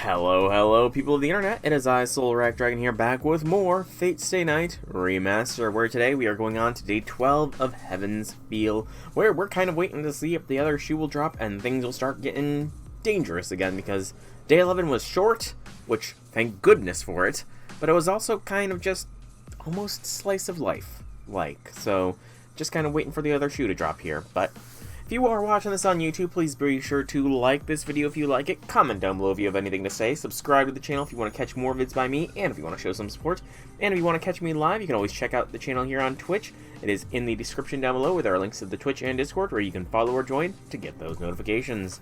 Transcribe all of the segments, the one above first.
Hello, people of the internet. It is I, Dragon here, back with more FSN Remaster, where today we are going on to day 12 of Heaven's Feel, where we're kind of waiting to see if the other shoe will drop and things will start getting dangerous again, because day 11 was short, which, thank goodness for it, but it was also kind of just almost slice of life-like, so just kind of waiting for the other shoe to drop here, but if you are watching this on YouTube, please be sure to like this video if you like it, comment down below if you have anything to say, subscribe to the channel if you want to catch more vids by me, and if you want to show some support, and if you want to catch me live, you can always check out the channel here on Twitch. It is in the description down below, where there are links to the Twitch and Discord, where you can follow or join to get those notifications.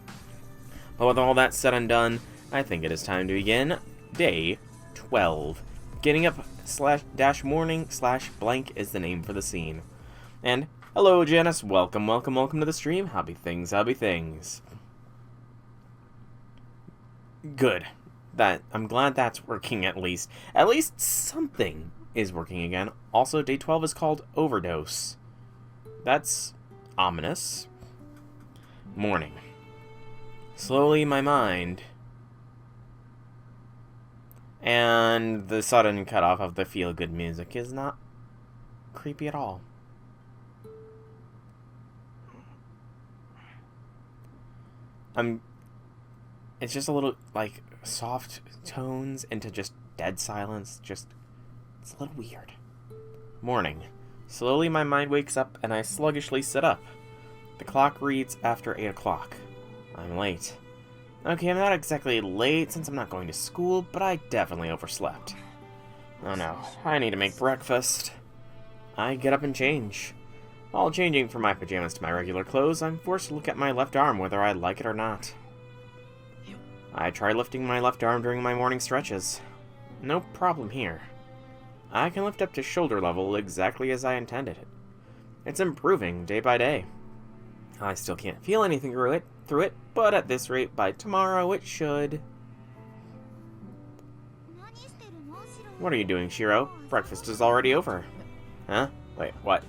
But with all that said and done, I think it is time to begin day 12. Getting up / morning / blank is the name for the scene. And hello, Janice. Welcome to the stream. Howdy things. Good. I'm glad that's working at least. At least something is working again. Also, day 12 is called Overdose. That's ominous. Morning. Slowly, my mind. And the sudden cutoff of the feel-good music is not creepy at all. It's just a little, like, soft tones into just dead silence. It's a little weird. Morning. Slowly my mind wakes up and I sluggishly sit up. The clock reads after 8 o'clock. I'm late. Okay, I'm not exactly late since I'm not going to school, but I definitely overslept. Oh no, I need to make breakfast. I get up and change. While changing from my pajamas to my regular clothes, I'm forced to look at my left arm whether I like it or not. I try lifting my left arm during my morning stretches. No problem here. I can lift up to shoulder level exactly as I intended it. It's improving day by day. I still can't feel anything through it, but at this rate, by tomorrow it should. What are you doing, Shiro? Breakfast is already over. Huh? Wait, what?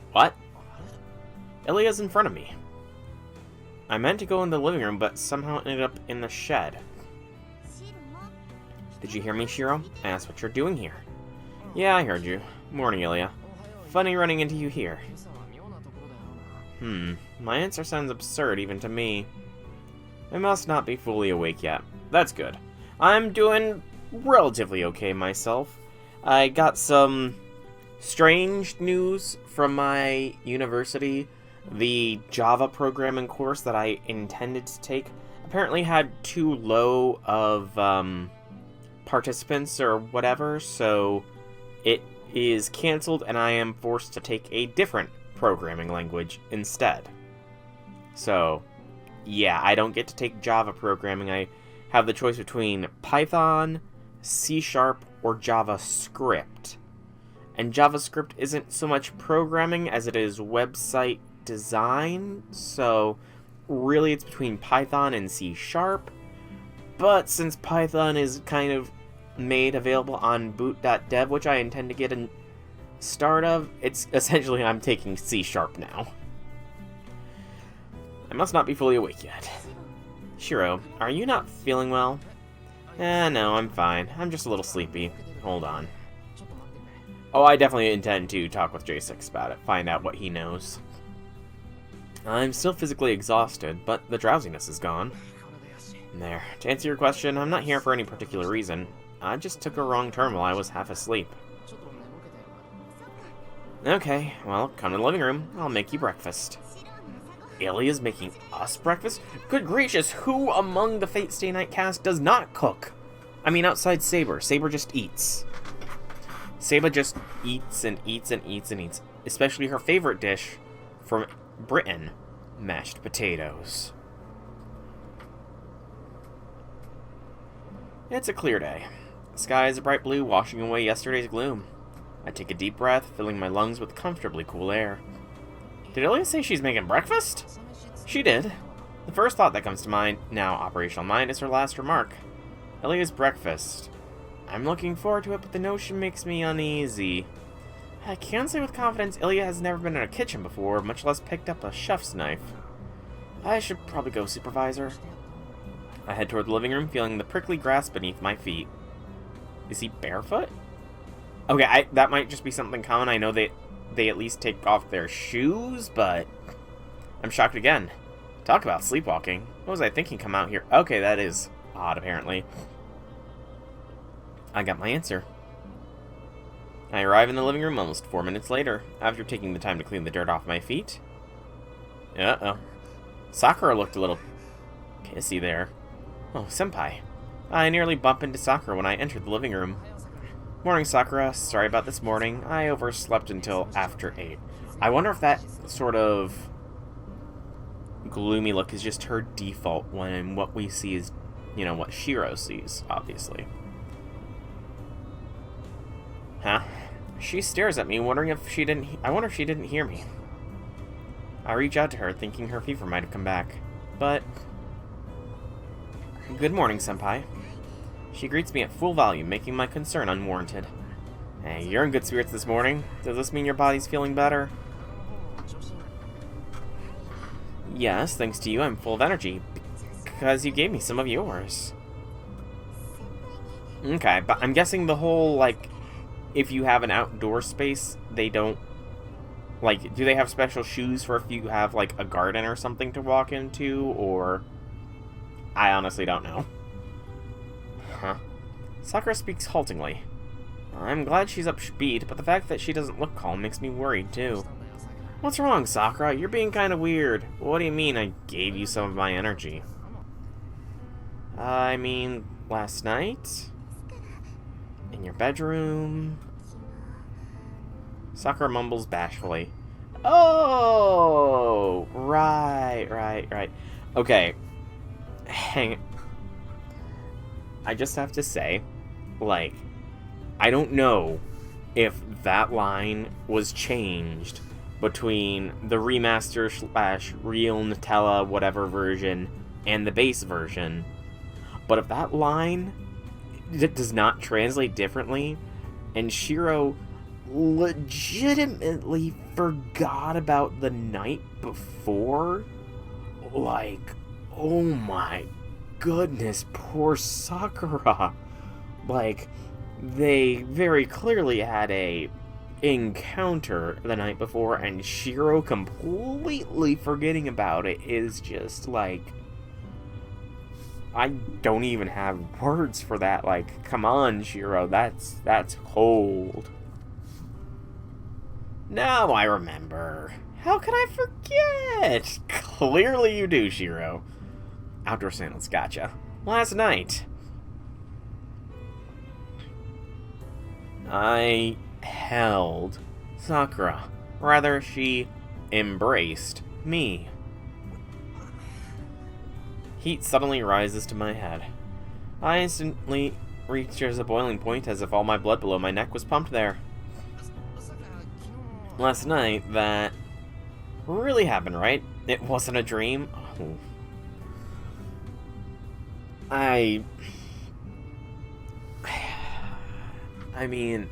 Ilya's in front of me. I meant to go in the living room, but somehow ended up in the shed. Did you hear me, Shiro? I asked what you're doing here. Yeah, I heard you. Morning, Ilya. Funny running into you here. My answer sounds absurd even to me. I must not be fully awake yet. That's good. I'm doing relatively okay myself. I got some strange news from my university. The Java programming course that I intended to take apparently had too low of participants or whatever, so it is canceled and I am forced to take a different programming language instead. So, yeah, I don't get to take Java programming. I have the choice between Python, C#, or JavaScript. And JavaScript isn't so much programming as it is website design, so really it's between Python and C#, but since Python is kind of made available on boot.dev, which I intend to get a start of, it's essentially I'm taking C# now. I must not be fully awake yet. Shiro, are you not feeling well? No, I'm fine. I'm just a little sleepy. Hold on. Oh, I definitely intend to talk with J6 about it, find out what he knows. I'm still physically exhausted, but the drowsiness is gone. There. To answer your question, I'm not here for any particular reason. I just took a wrong turn while I was half asleep. Okay, well, come to the living room. I'll make you breakfast. Ilya's making us breakfast? Good gracious, who among the Fate Stay Night cast does not cook? I mean, outside Saber. Saber just eats. Saber just eats and eats and eats and eats. Especially her favorite dish from Britain, mashed potatoes. It's a clear day. The sky is a bright blue, washing away yesterday's gloom. I take a deep breath, filling my lungs with comfortably cool air. Did Ilya say she's making breakfast? She did. The first thought that comes to mind, now operational mind, is her last remark. Ilya's breakfast. I'm looking forward to it, but the notion makes me uneasy. I can't say with confidence Ilya has never been in a kitchen before, much less picked up a chef's knife. I should probably go, Supervisor. I head toward the living room, feeling the prickly grass beneath my feet. Is he barefoot? Okay, that might just be something common. I know they at least take off their shoes, but I'm shocked again. Talk about sleepwalking. What was I thinking come out here? Okay, that is odd, apparently. I got my answer. I arrive in the living room almost 4 minutes later, after taking the time to clean the dirt off my feet. Uh-oh. Sakura looked a little pissy there. Oh, senpai. I nearly bump into Sakura when I entered the living room. Morning, Sakura. Sorry about this morning. I overslept until after 8. I wonder if that sort of gloomy look is just her default when what we see is, you know, what Shiro sees, obviously. Huh? She stares at me, wondering if she didn't... I wonder if she didn't hear me. I reach out to her, thinking her fever might have come back. But... Good morning, senpai. She greets me at full volume, making my concern unwarranted. Hey, you're in good spirits this morning. Does this mean your body's feeling better? Yes, thanks to you, I'm full of energy. Because you gave me some of yours. Okay, but I'm guessing the whole, like... If you have an outdoor space, they don't... Like, do they have special shoes for if you have, like, a garden or something to walk into, or... I honestly don't know. Huh. Sakura speaks haltingly. I'm glad she's up speed, but the fact that she doesn't look calm makes me worried, too. What's wrong, Sakura? You're being kind of weird. What do you mean I gave you some of my energy? I mean, last night? In your bedroom? Sakura mumbles bashfully. Oh! Right. Okay. I just have to say, like, I don't know if that line was changed between the remaster / real Nutella whatever version and the base version, but if that line does not translate differently, and Shiro legitimately forgot about the night before, like, oh my goodness, poor Sakura. Like, they very clearly had a encounter the night before, and Shiro completely forgetting about it is just, like, I don't even have words for that. Like, come on, Shiro, that's cold. Now I remember. How can I forget? Clearly you do, Shiro. Outdoor sandals, gotcha. Last night, I held Sakura. Rather, she embraced me. Heat suddenly rises to my head. I instantly reaches a boiling point as if all my blood below my neck was pumped there. Last night, that really happened, right? It wasn't a dream? Oh. I mean,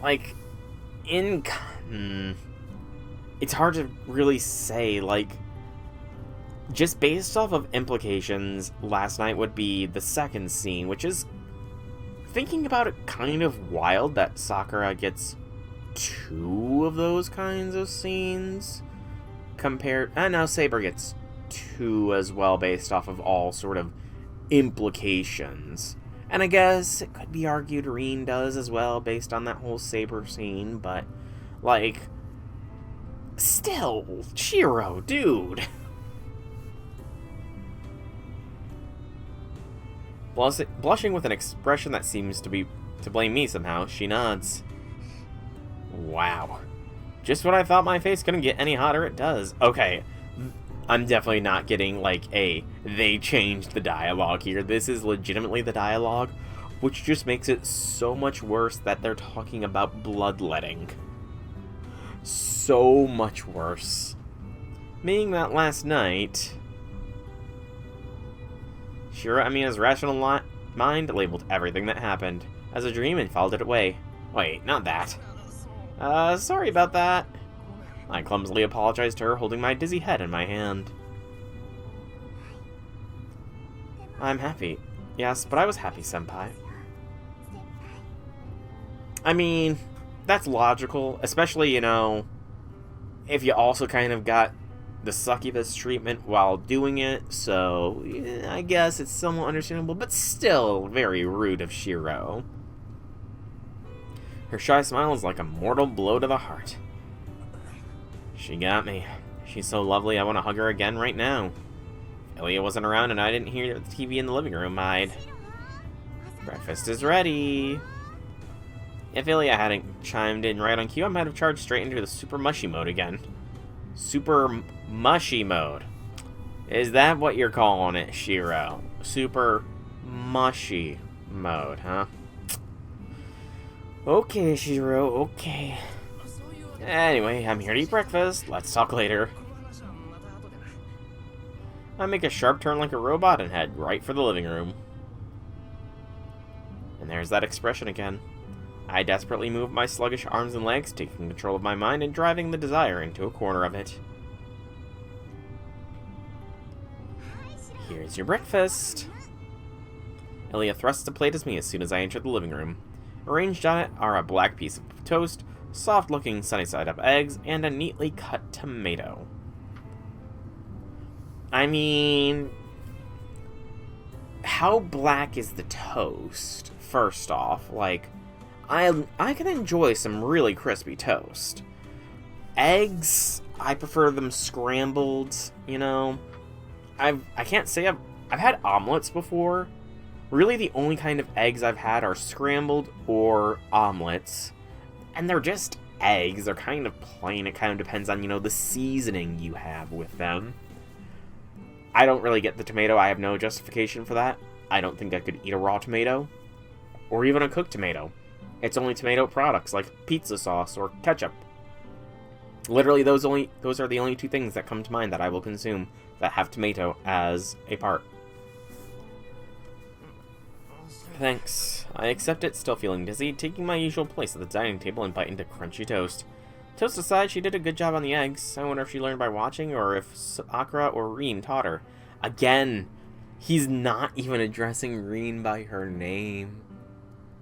like, it's hard to really say, like, just based off of implications, last night would be the second scene, which is, thinking about it, kind of wild that Sakura gets 2 of those kinds of scenes compared, and now Saber gets 2 as well based off of all sort of implications. And I guess it could be argued Rin does as well based on that whole Saber scene, but, like, still, Shiro, dude. Blushing with an expression that seems to blame me somehow, she nods. Wow. Just when I thought my face couldn't get any hotter, it does. Okay, I'm definitely not getting, like, they changed the dialogue here. This is legitimately the dialogue, which just makes it so much worse that they're talking about bloodletting. So much worse. Meaning that last night, Shiro Emiya's rational mind labeled everything that happened as a dream and filed it away. Wait, not that. Sorry about that. I clumsily apologized to her, holding my dizzy head in my hand. I'm happy. Yes, but I was happy, senpai. I mean, that's logical, especially, you know, if you also kind of got the succubus treatment while doing it, so yeah, I guess it's somewhat understandable, but still very rude of Shiro. Her shy smile is like a mortal blow to the heart. She got me. She's so lovely, I want to hug her again right now. If Ilya wasn't around and I didn't hear the TV in the living room, I'd... Breakfast is ready. If Ilya hadn't chimed in right on cue, I might have charged straight into the super mushy mode again. Super mushy mode. Is that what you're calling it, Shiro? Super mushy mode, huh? Okay, Shiro, okay. Anyway, I'm here to eat breakfast. Let's talk later. I make a sharp turn like a robot and head right for the living room. And there's that expression again. I desperately move my sluggish arms and legs, taking control of my mind and driving the desire into a corner of it. Here's your breakfast. Ilya thrusts a plate at me as soon as I enter the living room. Arranged on it are a black piece of toast, soft-looking sunny-side-up eggs, and a neatly cut tomato. I mean, how black is the toast? First off, like, I can enjoy some really crispy toast. Eggs, I prefer them scrambled, you know. I can't say I've had omelets before. Really, the only kind of eggs I've had are scrambled or omelets. And they're just eggs. They're kind of plain. It kind of depends on, you know, the seasoning you have with them. I don't really get the tomato. I have no justification for that. I don't think I could eat a raw tomato. Or even a cooked tomato. It's only tomato products like pizza sauce or ketchup. Literally, those are the only two things that come to mind that I will consume that have tomato as a part. Thanks. I accept it, still feeling dizzy, taking my usual place at the dining table and bite into crunchy toast. Toast aside, she did a good job on the eggs. I wonder if she learned by watching or if Sakura or Rin taught her. Again, he's not even addressing Rin by her name.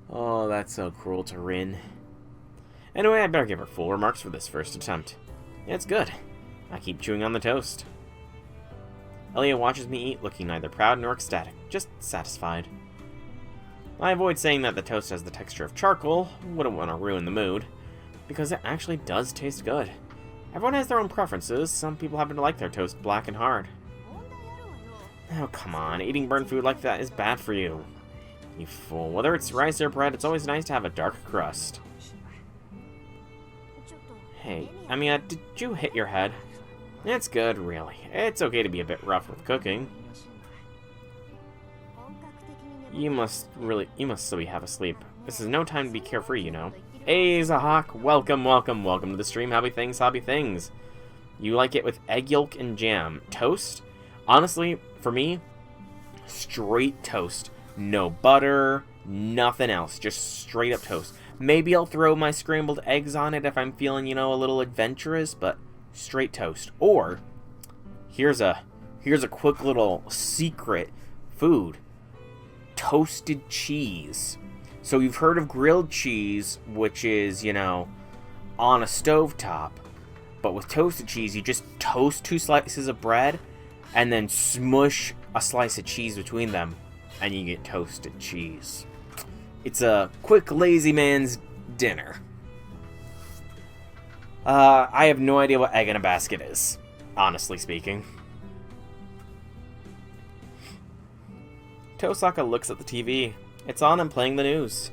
Oh, that's so cruel to Rin. Anyway, I better give her full remarks for this first attempt. It's good. I keep chewing on the toast. Ilya watches me eat, looking neither proud nor ecstatic, just satisfied. I avoid saying that the toast has the texture of charcoal, wouldn't want to ruin the mood, because it actually does taste good. Everyone has their own preferences, some people happen to like their toast black and hard. Oh, come on, eating burnt food like that is bad for you. You fool, whether it's rice or bread, it's always nice to have a dark crust. Hey, Amiya, did you hit your head? It's good, really. It's okay to be a bit rough with cooking. You must still be half asleep. This is no time to be carefree, you know. Hey, Zahak, welcome to the stream. Hobby things. You like it with egg yolk and jam. Toast? Honestly, for me, straight toast. No butter, nothing else. Just straight up toast. Maybe I'll throw my scrambled eggs on it if I'm feeling, you know, a little adventurous, but straight toast. Or, here's a quick little secret food. Toasted cheese. So you've heard of grilled cheese, which is, you know, on a stovetop. But with toasted cheese, you just toast 2 slices of bread and then smush a slice of cheese between them, and you get toasted cheese. It's a quick lazy man's dinner. I have no idea what egg in a basket is, honestly speaking. Tosaka looks at the TV. It's on and playing the news.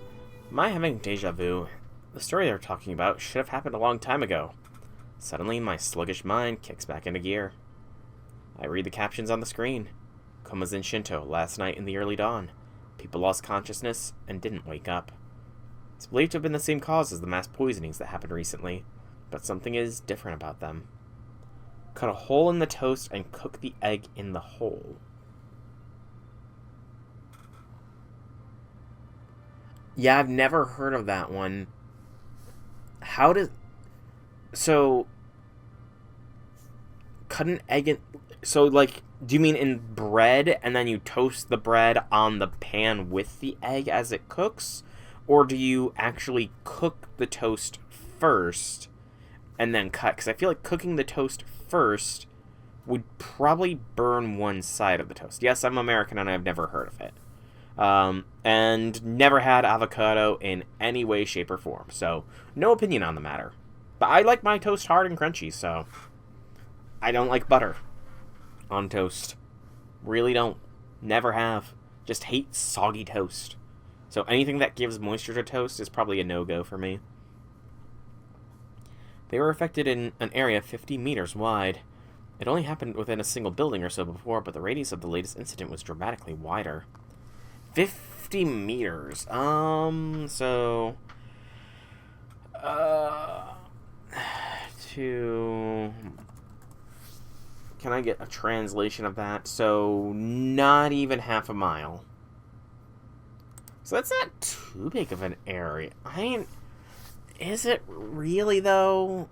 Am I having deja vu? The story they're talking about should have happened a long time ago. Suddenly, my sluggish mind kicks back into gear. I read the captions on the screen. Koma's in Shinto last night in the early dawn. People lost consciousness and didn't wake up. It's believed to have been the same cause as the mass poisonings that happened recently, but something is different about them. Cut a hole in the toast and cook the egg in the hole. Yeah, I've never heard of that one. How does... So... Cut an egg in... So, like, Do you mean in bread, and then you toast the bread on the pan with the egg as it cooks? Or do you actually cook the toast first and then cut? Because I feel like cooking the toast first would probably burn one side of the toast. Yes, I'm American and I've never heard of it. And never had avocado in any way, shape, or form. So, no opinion on the matter. But I like my toast hard and crunchy, so I don't like butter on toast. Really don't. Never have. Just hate soggy toast. So anything that gives moisture to toast is probably a no-go for me. They were affected in an area 50 meters wide. It only happened within a single building or so before, but the radius of the latest incident was dramatically wider. 50 meters. So... Can I get a translation of that? So, not even half a mile. So that's not too big of an area. Is it really, though?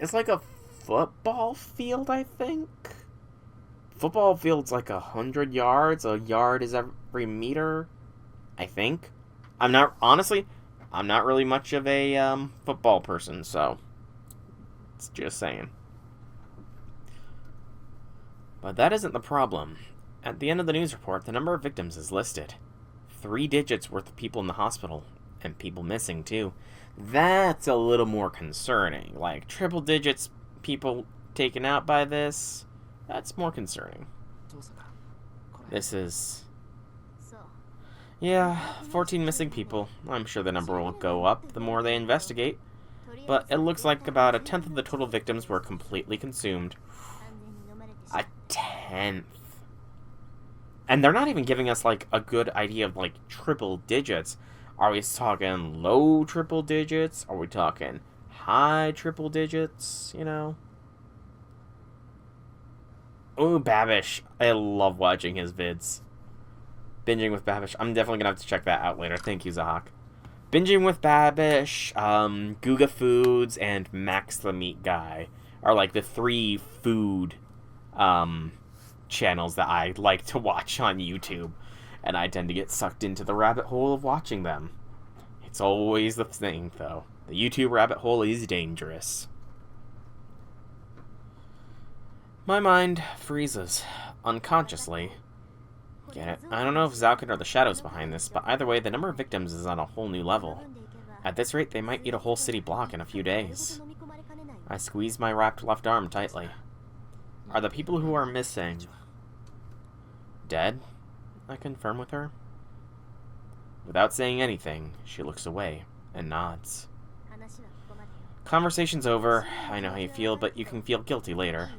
It's like a football field, I think? Football field's like 100 yards. A yard is every meter, I think. Honestly, I'm not really much of a football person, so it's just saying. But that isn't the problem. At the end of the news report, the number of victims is listed. 3 digits worth of people in the hospital, and people missing too. That's a little more concerning. Like, triple digits people taken out by this, that's more concerning. This is... Yeah, 14 missing people. I'm sure the number will go up the more they investigate. But it looks like about 1/10 of the total victims were completely consumed. 1/10. And they're not even giving us, like, a good idea of, like, triple digits. Are we talking low triple digits? Are we talking high triple digits? You know? Ooh, Babish. I love watching his vids. Binging with Babish. I'm definitely gonna have to check that out later. Thank you, Zahak. Binging with Babish, Guga Foods, and Max the Meat Guy are, like, the 3 food channels that I like to watch on YouTube, and I tend to get sucked into the rabbit hole of watching them. It's always the thing, though. The YouTube rabbit hole is dangerous. My mind freezes, unconsciously. Get it? I don't know if Zalkin or the shadows behind this, but either way, the number of victims is on a whole new level. At this rate, they might eat a whole city block in a few days. I squeeze my wrapped left arm tightly. Are the people who are missing dead? I confirm with her. Without saying anything, she looks away and nods. Conversation's over. I know how you feel, but you can feel guilty later.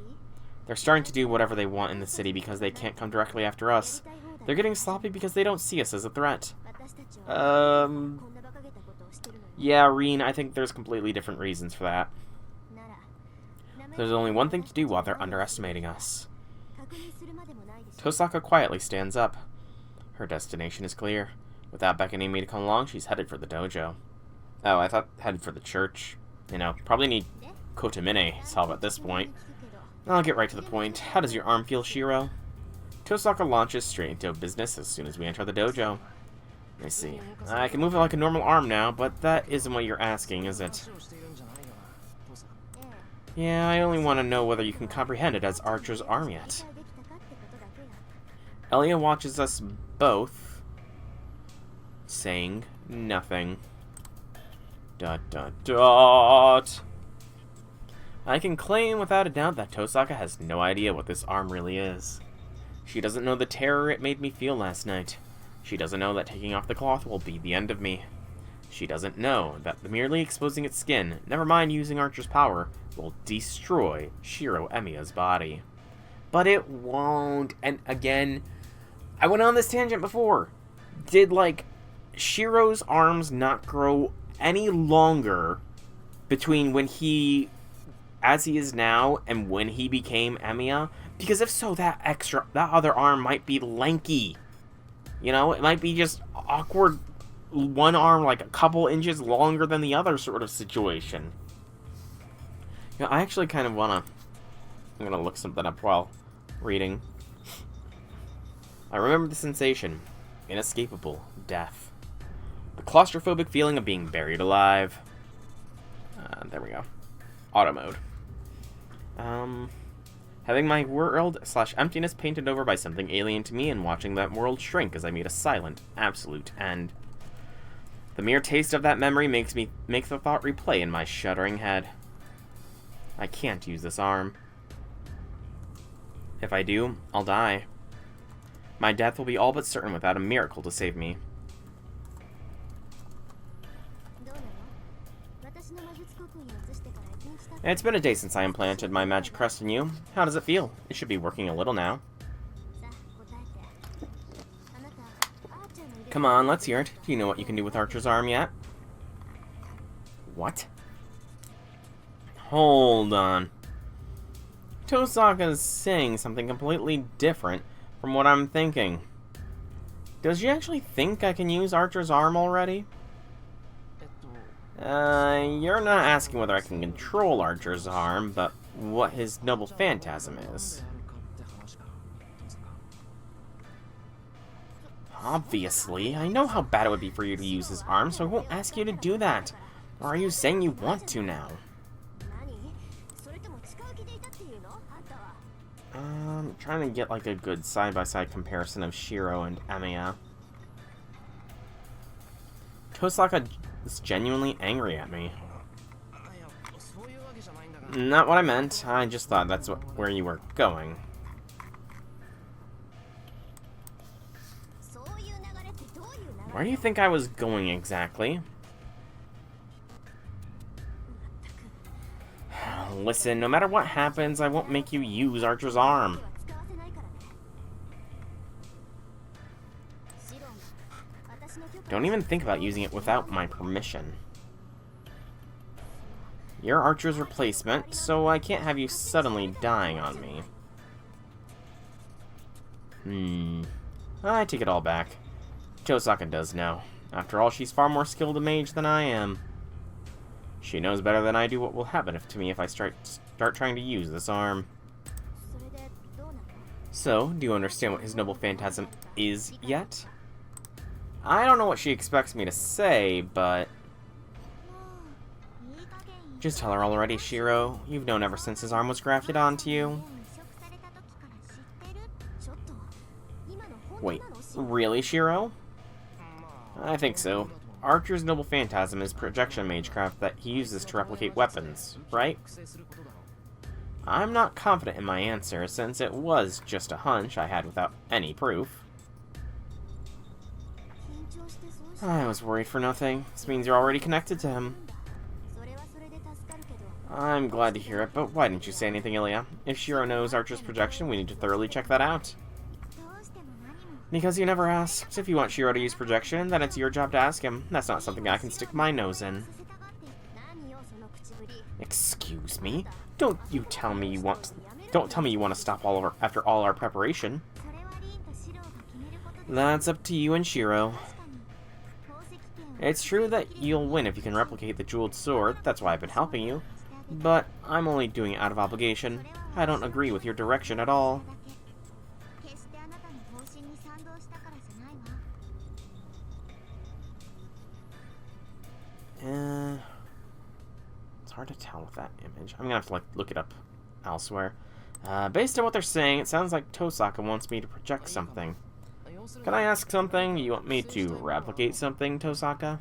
They're starting to do whatever they want in the city because they can't come directly after us. They're getting sloppy because they don't see us as a threat. Yeah, Reen, I think there's completely different reasons for that. There's only one thing to do while they're underestimating us. Tosaka quietly stands up. Her destination is clear. Without beckoning me to come along, she's headed for the dojo. Oh, I thought headed for the church. You know, probably need Kotomine's help at this point. I'll get right to the point. How does your arm feel, Shiro? Tosaka launches straight into business as soon as we enter the dojo. I see. I can move it like a normal arm now, but that isn't what you're asking, is it? Yeah, I only want to know whether you can comprehend it as Archer's arm yet. Elia watches us both, saying nothing. Dot dot dot. I can claim without a doubt that Tosaka has no idea what this arm really is. She doesn't know the terror it made me feel last night. She doesn't know that taking off the cloth will be the end of me. She doesn't know that merely exposing its skin, never mind using Archer's power, will destroy Shiro Emiya's body. But it won't. And again, I went on this tangent before. Did, like, Shiro's arms not grow any longer between when he, as he is now, and when he became Emiya? Because if so, that other arm might be lanky. You know, it might be just awkward, one arm like a couple inches longer than the other sort of situation. You know, I actually kind of want to I'm gonna look something up while reading. I remember the sensation. Inescapable death. The claustrophobic feeling of being buried alive. There we go. Auto mode. Having my world/emptiness painted over by something alien to me and watching that world shrink as I meet a silent, absolute end. The mere taste of that memory makes the thought replay in my shuddering head. I can't use this arm. If I do, I'll die. My death will be all but certain without a miracle to save me. It's been a day since I implanted my magic crest in you. How does it feel? It should be working a little now. Come on, let's hear it. Do you know what you can do with Archer's arm yet? What? Hold on. Tosaka's saying something completely different from what I'm thinking. Does she actually think I can use Archer's arm already? You're not asking whether I can control Archer's arm, but what his noble phantasm is. Obviously, I know how bad it would be for you to use his arm, so I won't ask you to do that. Or are you saying you want to now? I'm trying to get like a good side-by-side comparison of Shiro and Amiya. Tosaka is genuinely angry at me. Not what I meant. I just thought that's where you were going. Where do you think I was going exactly? Listen, no matter what happens, I won't make you use Archer's arm. Don't even think about using it without my permission. You're Archer's replacement, so I can't have you suddenly dying on me. I take it all back. Tosaka does know. After all, she's far more skilled a mage than I am. She knows better than I do what will happen to me if I start trying to use this arm. So, do you understand what his noble phantasm is yet? I don't know what she expects me to say, but... Just tell her already, Shiro. You've known ever since his arm was grafted onto you. Wait, really, Shiro? I think so. Archer's noble phantasm is projection magecraft that he uses to replicate weapons, right? I'm not confident in my answer, since it was just a hunch I had without any proof. I was worried for nothing. This means you're already connected to him. I'm glad to hear it, but why didn't you say anything, Ilya? If Shiro knows Archer's projection, we need to thoroughly check that out. Because you never asked. If you want Shiro to use projection, then it's your job to ask him. That's not something I can stick my nose in. Excuse me? Don't tell me you want to stop after all our preparation. That's up to you and Shiro. It's true that you'll win if you can replicate the jeweled sword. That's why I've been helping you. But I'm only doing it out of obligation. I don't agree with your direction at all. It's hard to tell with that image. I'm gonna have to look it up elsewhere. Based on what they're saying, it sounds like Tosaka wants me to project something. Can I ask something? You want me to replicate something, Tosaka?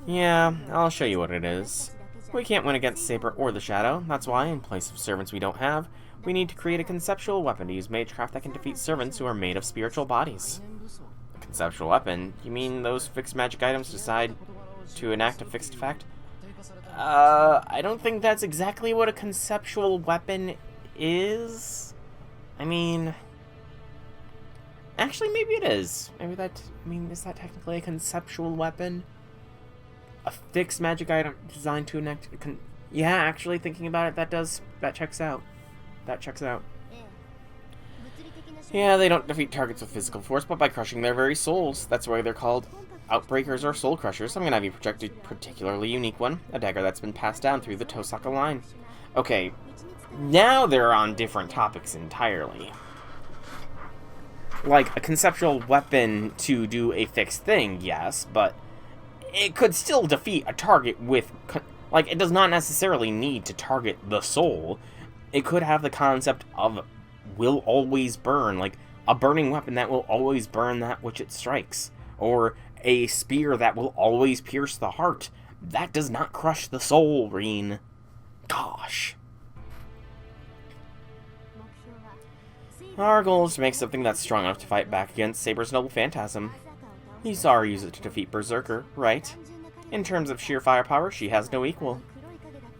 Yeah, I'll show you what it is. We can't win against Saber or the Shadow. That's why, in place of servants we don't have, we need to create a conceptual weapon to use magecraft that can defeat servants who are made of spiritual bodies. A conceptual weapon? You mean those fixed magic items decide to enact a fixed effect? I don't think that's exactly what a conceptual weapon is. I mean... Actually, maybe it is. Maybe that... I mean, is that technically a conceptual weapon? A fixed magic item designed to enact... Yeah, actually, thinking about it, that checks out. That checks out. Yeah, they don't defeat targets with physical force, but by crushing their very souls. That's why they're called Outbreakers or Soul Crushers, I'm going to have you project a particularly unique one, a dagger that's been passed down through the Tosaka line. Okay, now they're on different topics entirely. Like, a conceptual weapon to do a fixed thing, yes, but it could still defeat a target with... Like, it does not necessarily need to target the soul. It could have the concept of will always burn, like a burning weapon that will always burn that which it strikes. Or a spear that will always pierce the heart. That does not crush the soul, Reen. Gosh. Our goal is to make something that's strong enough to fight back against Saber's noble phantasm. You saw her use it to defeat Berserker, right? In terms of sheer firepower, she has no equal.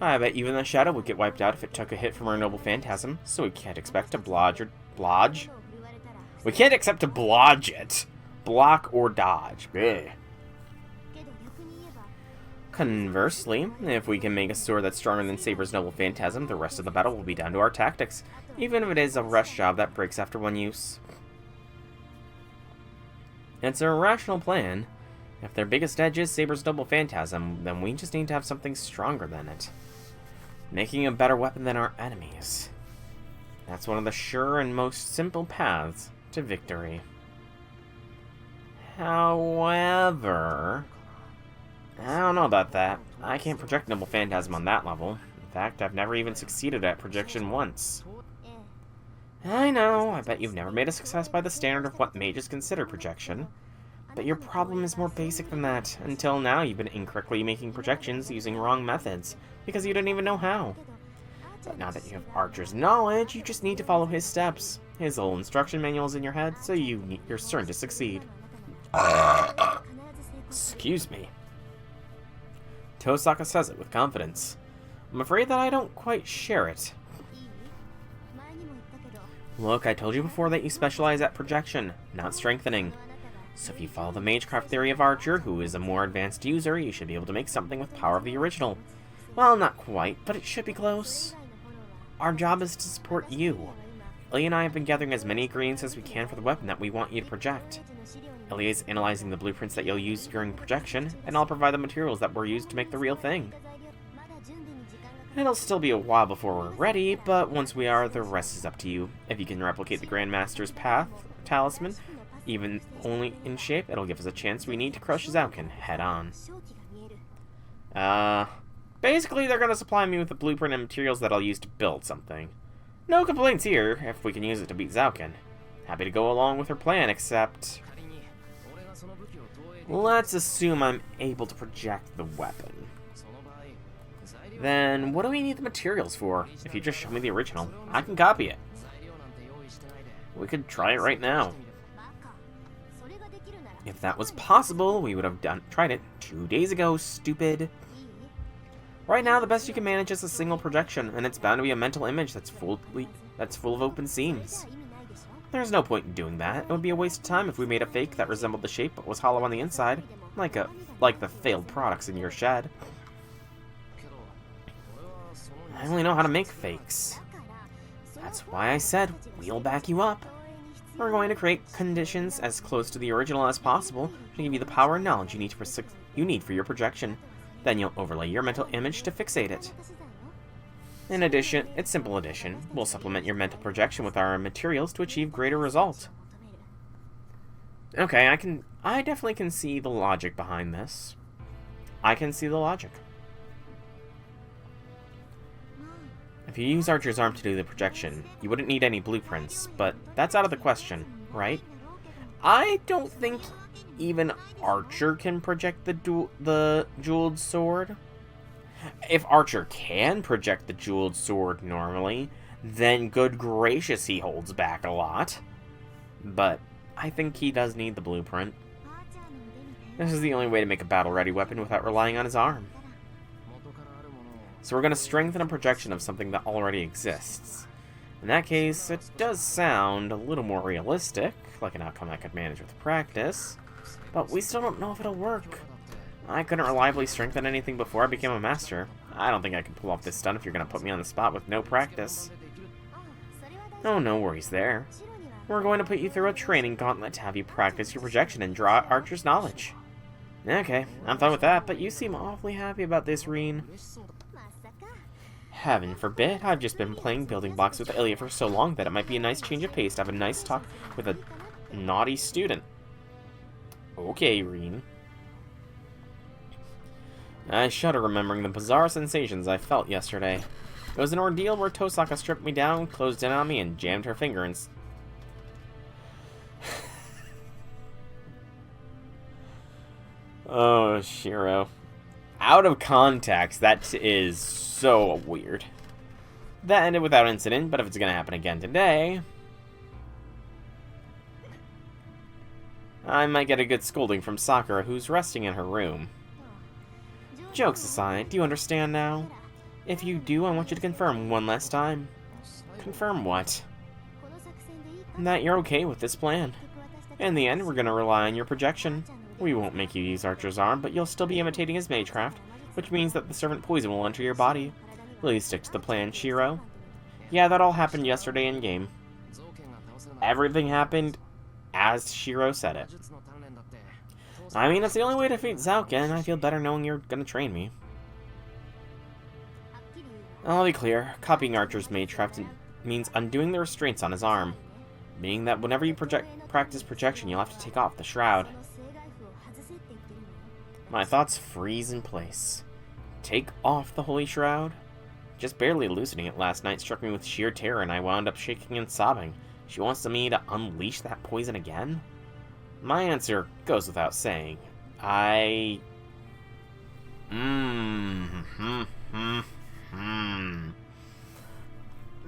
I bet even the Shadow would get wiped out if it took a hit from her noble phantasm, so we can't expect to blodge? We can't expect to blodge it. Block or dodge. Bleh. Conversely, if we can make a sword that's stronger than Saber's noble phantasm, the rest of the battle will be down to our tactics, even if it is a rush job that breaks after one use. It's a rational plan. If their biggest edge is Saber's noble phantasm, then we just need to have something stronger than it. Making a better weapon than our enemies. That's one of the sure and most simple paths to victory. However, I don't know about that. I can't project noble phantasm on that level. In fact, I've never even succeeded at projection once. I know, I bet you've never made a success by the standard of what mages consider projection. But your problem is more basic than that. Until now, you've been incorrectly making projections using wrong methods, because you didn't even know how. But now that you have Archer's knowledge, you just need to follow his steps. His little instruction manual is in your head, so you're certain to succeed. Excuse me. Tosaka says it with confidence. I'm afraid that I don't quite share it. Look, I told you before that you specialize at projection, not strengthening. So if you follow the Magecraft theory of Archer, who is a more advanced user, you should be able to make something with power of the original. Well, not quite, but it should be close. Our job is to support you. Ilya and I have been gathering as many ingredients as we can for the weapon that we want you to project. Ilya is analyzing the blueprints that you'll use during projection, and I'll provide the materials that were used to make the real thing. It'll still be a while before we're ready, but once we are, the rest is up to you. If you can replicate the Grandmaster's path, talisman, even only in shape, it'll give us a chance we need to crush Zaukin head on. Basically they're gonna supply me with the blueprint and materials that I'll use to build something. No complaints here, if we can use it to beat Zaukin. Happy to go along with her plan, except... let's assume I'm able to project the weapon. Then, what do we need the materials for? If you just show me the original, I can copy it. We could try it right now. If that was possible, we would have tried it 2 days ago, stupid. Right now, the best you can manage is a single projection, and it's bound to be a mental image that's full of open seams. There's no point in doing that. It would be a waste of time if we made a fake that resembled the shape but was hollow on the inside, like the failed products in your shed. I only know how to make fakes. That's why I said we'll back you up. We're going to create conditions as close to the original as possible to give you the power and knowledge you need for your projection. Then you'll overlay your mental image to fixate it. In addition, it's simple addition. We'll supplement your mental projection with our materials to achieve greater results. Okay, I definitely can see the logic behind this. I can see the logic. If you use Archer's arm to do the projection, you wouldn't need any blueprints, but that's out of the question, right? I don't think even Archer can project the jeweled sword. If Archer can project the jeweled sword normally, then good gracious he holds back a lot. But I think he does need the blueprint. This is the only way to make a battle-ready weapon without relying on his arm. So we're going to strengthen a projection of something that already exists. In that case, it does sound a little more realistic, like an outcome I could manage with practice, but we still don't know if it'll work. I couldn't reliably strengthen anything before I became a master. I don't think I can pull off this stunt if you're going to put me on the spot with no practice. Oh, no worries there. We're going to put you through a training gauntlet to have you practice your projection and draw out Archer's knowledge. Okay, I'm fine with that, but you seem awfully happy about this, Reen. Heaven forbid, I've just been playing building blocks with Ilya for so long that it might be a nice change of pace to have a nice talk with a naughty student. Okay, Reen. I shudder remembering the bizarre sensations I felt yesterday. It was an ordeal where Tosaka stripped me down, closed in on me, and jammed her finger in... Oh, Shiro. Out of context, that is so weird. That ended without incident, but if it's gonna happen again today... I might get a good scolding from Sakura, who's resting in her room. Jokes aside, do you understand now? If you do, I want you to confirm one last time. Confirm what? That you're okay with this plan. In the end, we're gonna rely on your projection. We won't make you use Archer's arm, but you'll still be imitating his magecraft, which means that the servant poison will enter your body. Will you stick to the plan, Shiro? Yeah, that all happened yesterday in-game. Everything happened as Shiro said it. I mean, that's the only way to defeat Zouken. I feel better knowing you're gonna train me. I'll be clear. Copying Archer's magecraft means undoing the restraints on his arm, meaning that whenever you practice projection, you'll have to take off the shroud. My thoughts freeze in place. Take off the holy shroud? Just barely loosening it last night struck me with sheer terror, and I wound up shaking and sobbing. She wants me to unleash that poison again? My answer goes without saying. I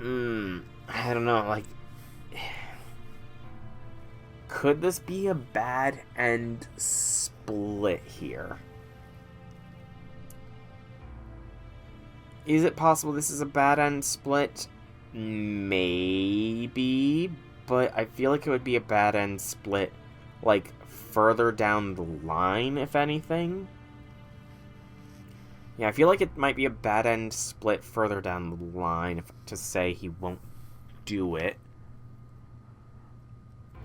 don't know, like... Could this be a bad end split here? Is it possible this is a bad end split? Maybe, but I feel like it would be a bad end split, like, further down the line, if anything. Yeah, I feel like it might be a bad end split further down the line to say he won't do it.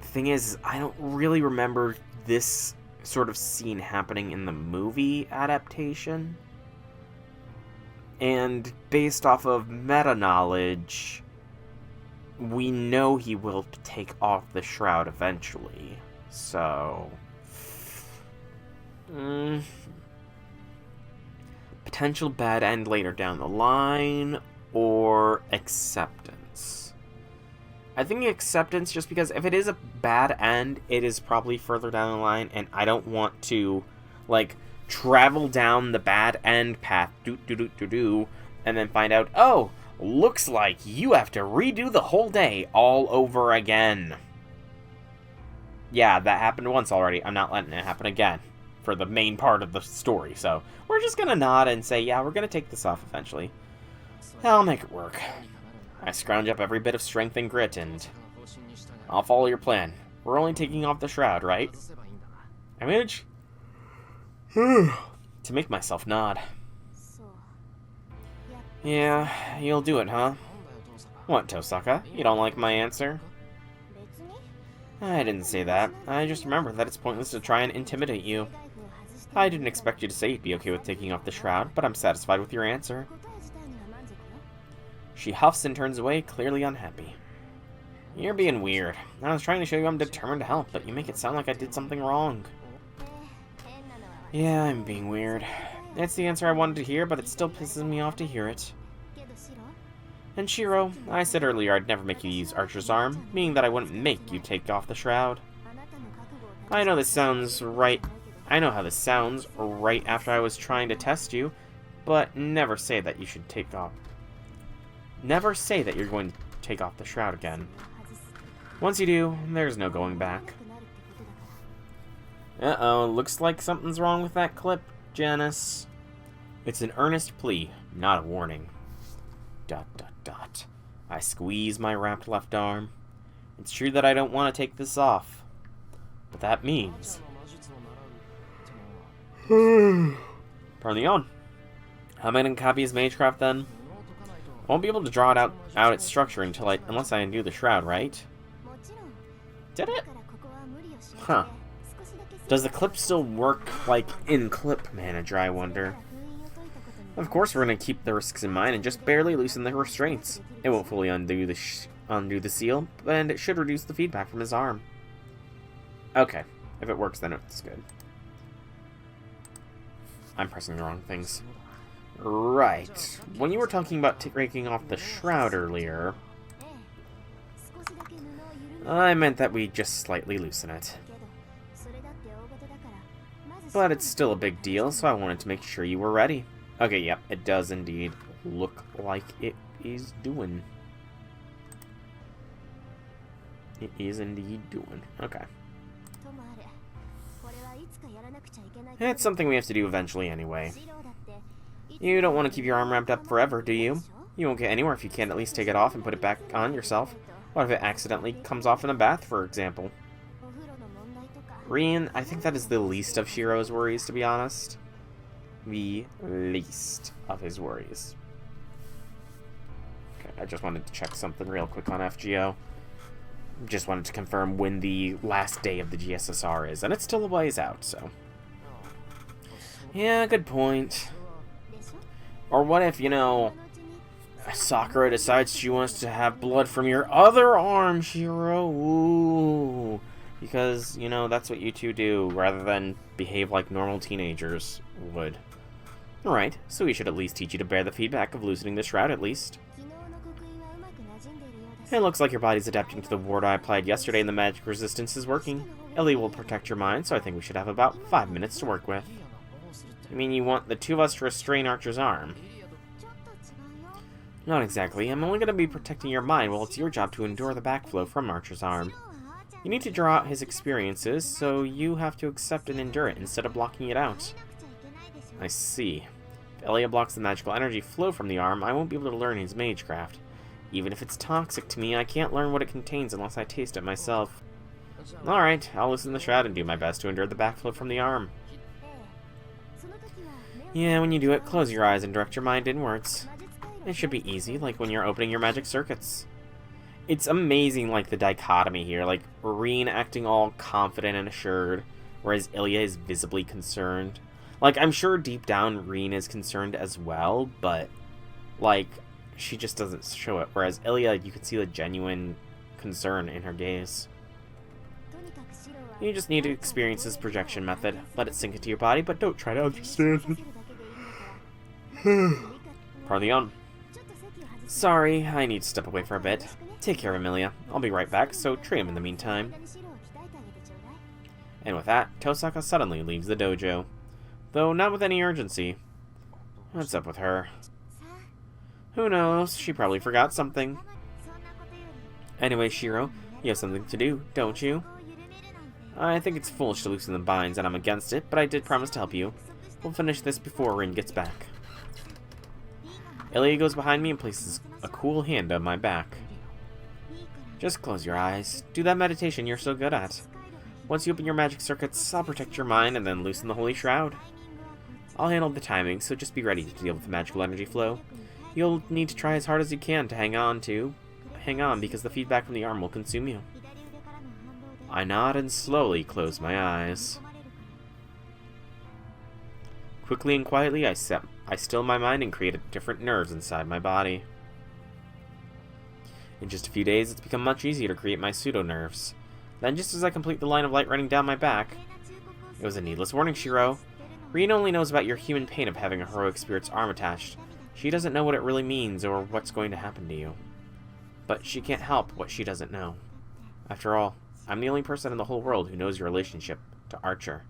The thing is, I don't really remember this sort of scene happening in the movie adaptation. And based off of meta-knowledge, we know he will take off the shroud eventually. So... potential bad end later down the line, or acceptance. I think acceptance, just because if it is a bad end, it is probably further down the line, and I don't want to, like, travel down the bad end path, and then find out, oh, looks like you have to redo the whole day all over again. Yeah, that happened once already. I'm not letting it happen again for the main part of the story, so we're just gonna nod and say, yeah, we're gonna take this off eventually. I'll make it work. I scrounge up every bit of strength and grit, and I'll follow your plan. We're only taking off the shroud, right? I manage to make myself nod. Yeah, you'll do it, huh? What, Tosaka? You don't like my answer? I didn't say that. I just remembered that it's pointless to try and intimidate you. I didn't expect you to say you'd be okay with taking off the shroud, but I'm satisfied with your answer. She huffs and turns away, clearly unhappy. You're being weird. I was trying to show you I'm determined to help, but you make it sound like I did something wrong. Yeah, I'm being weird. It's the answer I wanted to hear, but it still pisses me off to hear it. And Shiro, I said earlier I'd never make you use Archer's arm, meaning that I wouldn't make you take off the shroud. I know this sounds right. I know how this sounds right after I was trying to test you, but never say that you should take off. Never say that you're going to take off the shroud again. Once you do, there's no going back. Uh-oh, looks like something's wrong with that clip, Janice. It's an earnest plea, not a warning. ... I squeeze my wrapped left arm. It's true that I don't want to take this off, but that means... Pardon the yawn. How am I going to copy his magecraft then? I won't be able to draw it out its structure unless I undo the shroud, right? Did it? Huh. Does the clip still work, like, in Clip Manager, I wonder? Of course, we're going to keep the risks in mind and just barely loosen the restraints. It won't fully undo the seal, and it should reduce the feedback from his arm. Okay. If it works, then it's good. I'm pressing the wrong things. Right. When you were talking about taking off the shroud earlier, I meant that we just slightly loosen it. But it's still a big deal, so I wanted to make sure you were ready. Okay, yep, it does indeed look like it is doing. It is indeed doing. Okay. It's something we have to do eventually anyway. You don't want to keep your arm wrapped up forever, do you? You won't get anywhere if you can't at least take it off and put it back on yourself. What if it accidentally comes off in a bath, for example? Rin, I think that is the least of Shiro's worries, to be honest. The least of his worries. Okay, I just wanted to check something real quick on FGO. Just wanted to confirm when the last day of the GSSR is, and it's still a ways out, so... Yeah, good point. Or what if, you know, Sakura decides she wants to have blood from your other arm, Shiro? Ooh. Because, you know, that's what you two do, rather than behave like normal teenagers would. Alright, so we should at least teach you to bear the feedback of loosening the shroud, at least. It looks like your body's adapting to the ward I applied yesterday and the magic resistance is working. Ellie will protect your mind, so I think we should have about 5 minutes to work with. You mean you want the two of us to restrain Archer's arm? Not exactly. I'm only going to be protecting your mind while it's your job to endure the backflow from Archer's arm. You need to draw out his experiences, so you have to accept and endure it instead of blocking it out. I see. If Elia blocks the magical energy flow from the arm, I won't be able to learn his magecraft. Even if it's toxic to me, I can't learn what it contains unless I taste it myself. Alright, I'll loosen the shroud and do my best to endure the backflow from the arm. Yeah, when you do it, close your eyes and direct your mind inwards. It should be easy, like when you're opening your magic circuits. It's amazing, like, the dichotomy here. Like, Rin acting all confident and assured, whereas Ilya is visibly concerned. Like, I'm sure deep down Rin is concerned as well, but, like, she just doesn't show it. Whereas Ilya, you can see the genuine concern in her gaze. You just need to experience this projection method. Let it sink into your body, but don't try to understand it. Pardon on. Sorry, I need to step away for a bit. Take care, Emilia. I'll be right back, so train him in the meantime. And with that, Tosaka suddenly leaves the dojo. Though not with any urgency. What's up with her? Who knows? She probably forgot something. Anyway, Shiro, you have something to do, don't you? I think it's foolish to loosen the binds, and I'm against it, but I did promise to help you. We'll finish this before Rin gets back. Ilya goes behind me and places a cool hand on my back. Just close your eyes. Do that meditation you're so good at. Once you open your magic circuits, I'll protect your mind and then loosen the holy shroud. I'll handle the timing, so just be ready to deal with the magical energy flow. You'll need to try as hard as you can to hang on because the feedback from the arm will consume you. I nod and slowly close my eyes. Quickly and quietly, I still my mind and create different nerves inside my body. In just a few days, it's become much easier to create my pseudo-nerves. Then, just as I complete the line of light running down my back... It was a needless warning, Shiro. Rin only knows about your human pain of having a heroic spirit's arm attached. She doesn't know what it really means or what's going to happen to you. But she can't help what she doesn't know. After all, I'm the only person in the whole world who knows your relationship to Archer.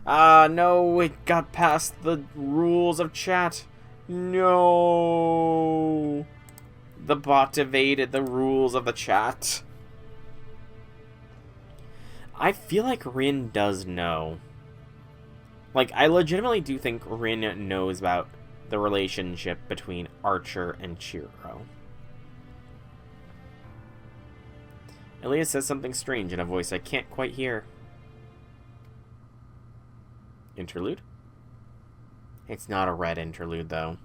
Ah, no, it got past the rules of chat. No. The bot evaded the rules of the chat. I feel like Rin does know. Like, I legitimately do think Rin knows about the relationship between Archer and Chiro. Elias says something strange in a voice I can't quite hear. Interlude? It's not a red interlude, though.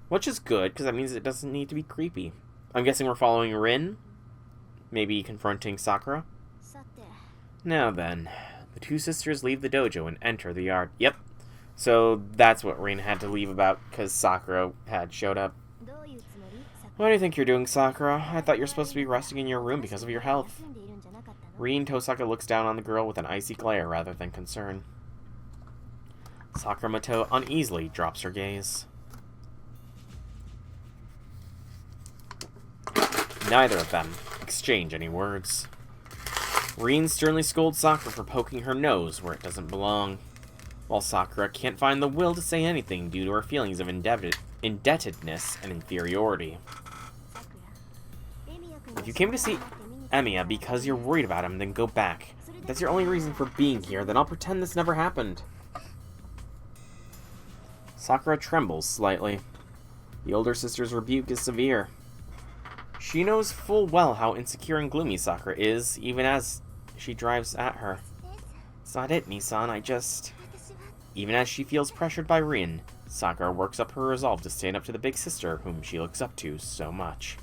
Which is good, because that means it doesn't need to be creepy. I'm guessing we're following Rin? Maybe confronting Sakura? Now then, the two sisters leave the dojo and enter the yard. Yep. So that's what Rin had to leave about, because Sakura had showed up. What do you think you're doing, Sakura? I thought you were supposed to be resting in your room because of your health. Rin Tosaka looks down on the girl with an icy glare rather than concern. Sakura Mato uneasily drops her gaze. Neither of them exchange any words. Rin sternly scolds Sakura for poking her nose where it doesn't belong, while Sakura can't find the will to say anything due to her feelings of indebtedness and inferiority. If you came to see Emiya because you're worried about him, then go back. If that's your only reason for being here, then I'll pretend this never happened. Sakura trembles slightly. The older sister's rebuke is severe. She knows full well how insecure and gloomy Sakura is, even as she drives at her. It's not it, Nisan, Even as she feels pressured by Rin, Sakura works up her resolve to stand up to the big sister whom she looks up to so much.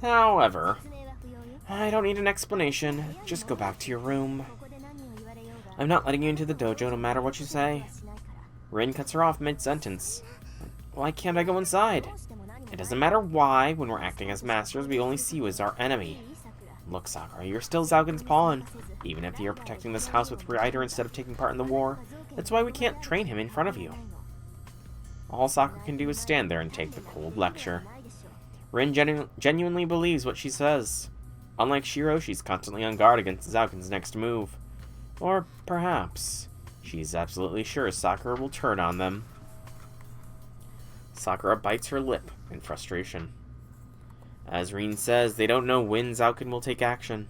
However, I don't need an explanation. Just go back to your room. I'm not letting you into the dojo no matter what you say. Rin cuts her off mid-sentence. Why can't I go inside? It doesn't matter why. When we're acting as masters, we only see you as our enemy. Look, Sakura, you're still Zaugen's pawn. Even if you're protecting this house with Rider instead of taking part in the war, that's why we can't train him in front of you. All Sakura can do is stand there and take the cold lecture. Rin genuinely believes what she says. Unlike Shiro, she's constantly on guard against Zaugen's next move. Or perhaps she's absolutely sure Sakura will turn on them. Sakura bites her lip in frustration. As Rin says, they don't know when Zaugen will take action.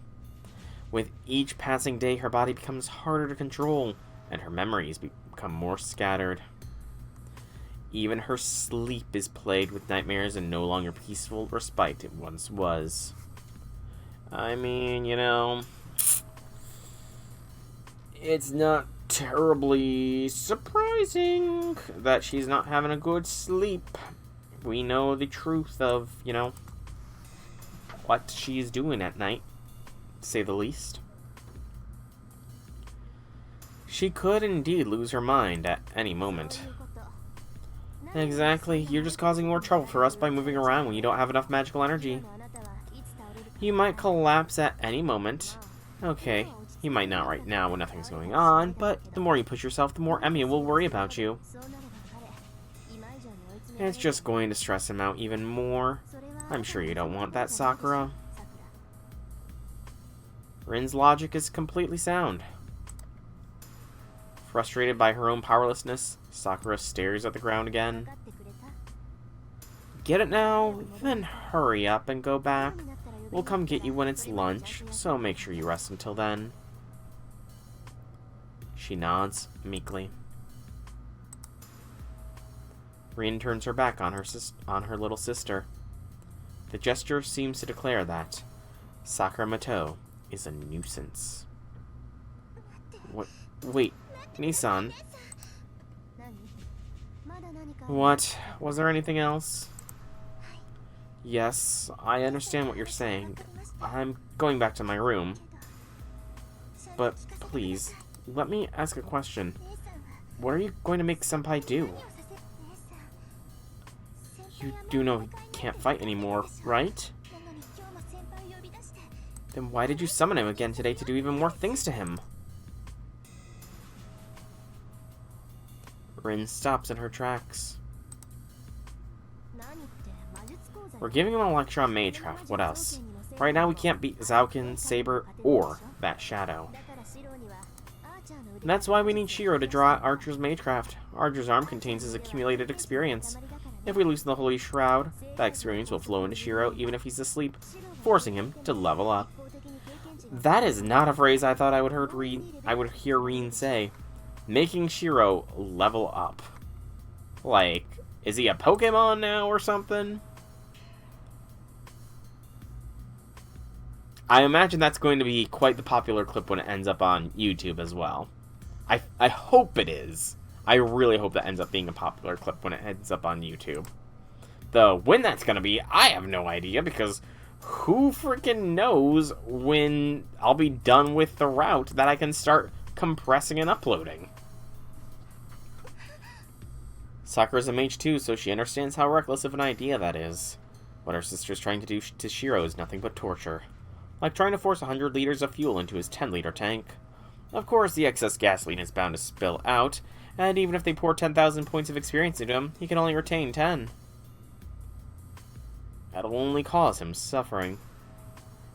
With each passing day, her body becomes harder to control, and her memories become more scattered. Even her sleep is plagued with nightmares and no longer peaceful respite it once was. I mean, you know, it's not terribly surprising that she's not having a good sleep. We know the truth of, you know, what she's doing at night, to say the least. She could indeed lose her mind at any moment. Exactly, you're just causing more trouble for us by moving around when you don't have enough magical energy. You might collapse at any moment. Okay, you might not right now when nothing's going on, but the more you push yourself, the more Emiya will worry about you. It's just going to stress him out even more. I'm sure you don't want that, Sakura. Rin's logic is completely sound. Frustrated by her own powerlessness, Sakura stares at the ground again. Get it now? Then hurry up and go back. We'll come get you when it's lunch, so make sure you rest until then. She nods meekly. Rin turns her back on her little sister. The gesture seems to declare that Sakura Mato is a nuisance. Wait, Nisan. What? Was there anything else? Yes, I understand what you're saying. I'm going back to my room. But please, let me ask a question. What are you going to make Senpai do? You do know he can't fight anymore, right? Then why did you summon him again today to do even more things to him? Rin stops in her tracks. We're giving him a lecture on Magecraft. What else? Right now we can't beat Zaugen, Saber, or that Shadow. And that's why we need Shiro to draw out Archer's Magecraft. Archer's arm contains his accumulated experience. If we loosen the Holy Shroud, that experience will flow into Shiro even if he's asleep, forcing him to level up. That is not a phrase I thought I would hear Rin say. Making Shiro level up. Like, is he a Pokemon now or something? I imagine that's going to be quite the popular clip when it ends up on YouTube as well. I hope it is. I really hope that ends up being a popular clip when it ends up on YouTube. Though, when that's going to be, I have no idea, because Who freaking knows when I'll be done with the route that I can start compressing and uploading? Sakura's a mage too, so she understands how reckless of an idea that is. What her sister's trying to do to Shiro is nothing but torture. Like trying to force 100 liters of fuel into his 10-liter tank. Of course, the excess gasoline is bound to spill out, and even if they pour 10,000 points of experience into him, he can only retain 10. That'll only cause him suffering.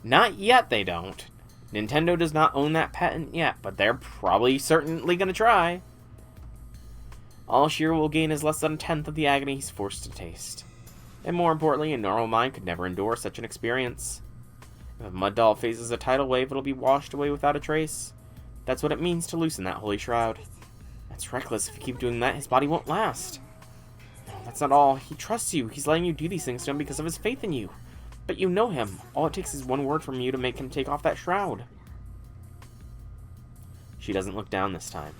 Not yet, they don't. Nintendo does not own that patent yet, but they're probably certainly gonna try. All Shiro will gain is less than a tenth of the agony he's forced to taste. And more importantly, a normal mind could never endure such an experience. If a mud doll faces a tidal wave, it'll be washed away without a trace. That's what it means to loosen that holy shroud. That's reckless. If you keep doing that, his body won't last. No, that's not all. He trusts you. He's letting you do these things to him because of his faith in you. But you know him. All it takes is one word from you to make him take off that shroud. She doesn't look down this time.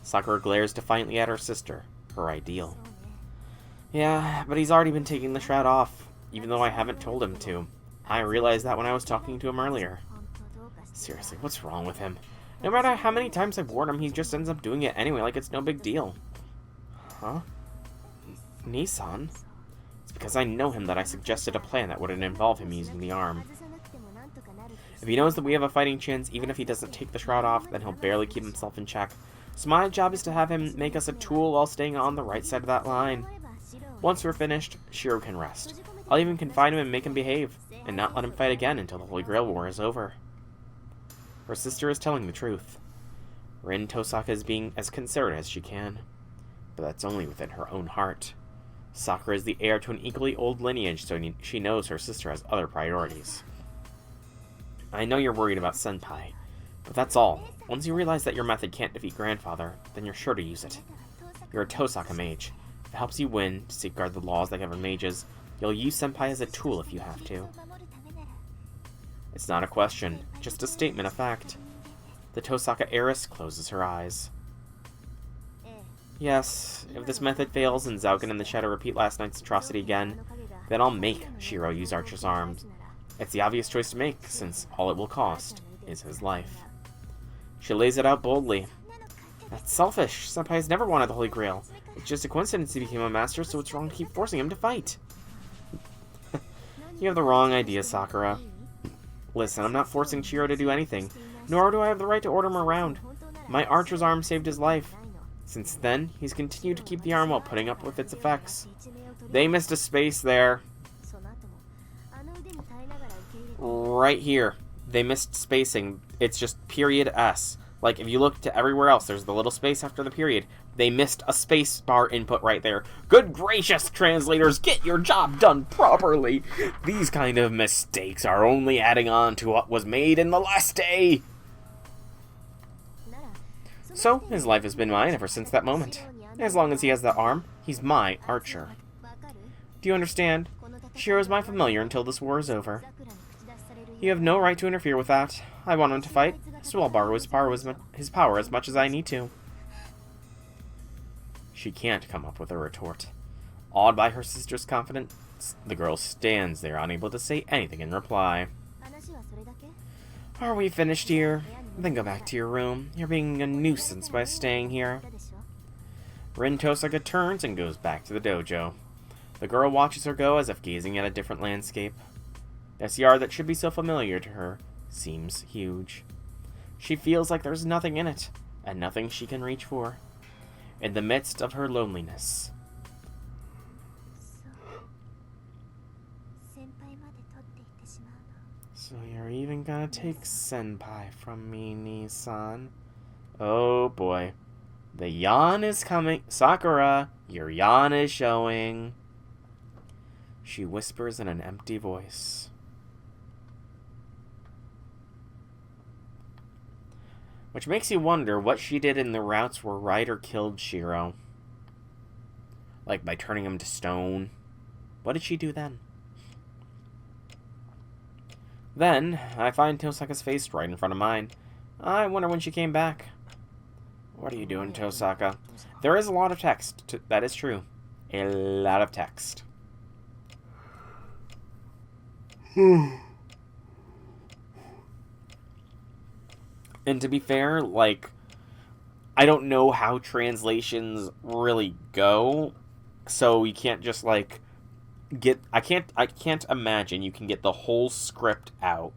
Sakura glares defiantly at her sister, her ideal. Yeah, but he's already been taking the shroud off, even though I haven't told him to. I realized that when I was talking to him earlier. Seriously, what's wrong with him? No matter how many times I've warned him, he just ends up doing it anyway, like it's no big deal. Huh? Nissan? It's because I know him that I suggested a plan that wouldn't involve him using the arm. If he knows that we have a fighting chance, even if he doesn't take the shroud off, then he'll barely keep himself in check. So my job is to have him make us a tool while staying on the right side of that line. Once we're finished, Shiro can rest. I'll even confine him and make him behave, and not let him fight again until the Holy Grail War is over. Her sister is telling the truth. Rin Tosaka is being as considerate as she can. But that's only within her own heart. Sakura is the heir to an equally old lineage, so she knows her sister has other priorities. I know you're worried about Senpai, but that's all. Once you realize that your method can't defeat Grandfather, then you're sure to use it. You're a Tosaka mage. If it helps you win, to safeguard the laws that govern mages, you'll use Senpai as a tool if you have to. It's not a question, just a statement of fact. The Tosaka heiress closes her eyes. Yes, if this method fails and Zaugen and the Shadow repeat last night's atrocity again, then I'll make Shiro use Archer's arms. It's the obvious choice to make, since all it will cost is his life. She lays it out boldly. That's selfish. Senpai has never wanted the Holy Grail. It's just a coincidence he became a master, so it's wrong to keep forcing him to fight. You have the wrong idea, Sakura. Listen, I'm not forcing Shiro to do anything, nor do I have the right to order him around. My Archer's arm saved his life. Since then, he's continued to keep the arm while putting up with its effects. They missed a space there. Right here. They missed spacing. It's just period S. Like, if you look to everywhere else, there's the little space after the period. They missed a space bar input right there. Good gracious, translators, get your job done properly. These kind of mistakes are only adding on to what was made in the last day. So, his life has been mine ever since that moment. As long as he has that arm, he's my Archer. Do you understand? Shiro is my familiar until this war is over. You have no right to interfere with that. I want him to fight, so I'll borrow his power as much as I need to. She can't come up with a retort. Awed by her sister's confidence, the girl stands there, unable to say anything in reply. Are we finished here? Then go back to your room. You're being a nuisance by staying here. Rin Tosaka turns and goes back to the dojo. The girl watches her go as if gazing at a different landscape. This yard that should be so familiar to her seems huge. She feels like there's nothing in it, and nothing she can reach for. In the midst of her loneliness. So you're even gonna take Senpai from me, Nissan? Oh boy. The yawn is coming. Sakura, your yawn is showing. She whispers in an empty voice. Which makes you wonder what she did in the routes where Ryder killed Shiro. Like by turning him to stone. What did she do then? Then, I find Tosaka's face right in front of mine. I wonder when she came back. What are you doing, Tosaka? There is a lot of text. That is true. A lot of text. And to be fair, like, I don't know how translations really go, so you can't just, like, I can't imagine you can get the whole script out,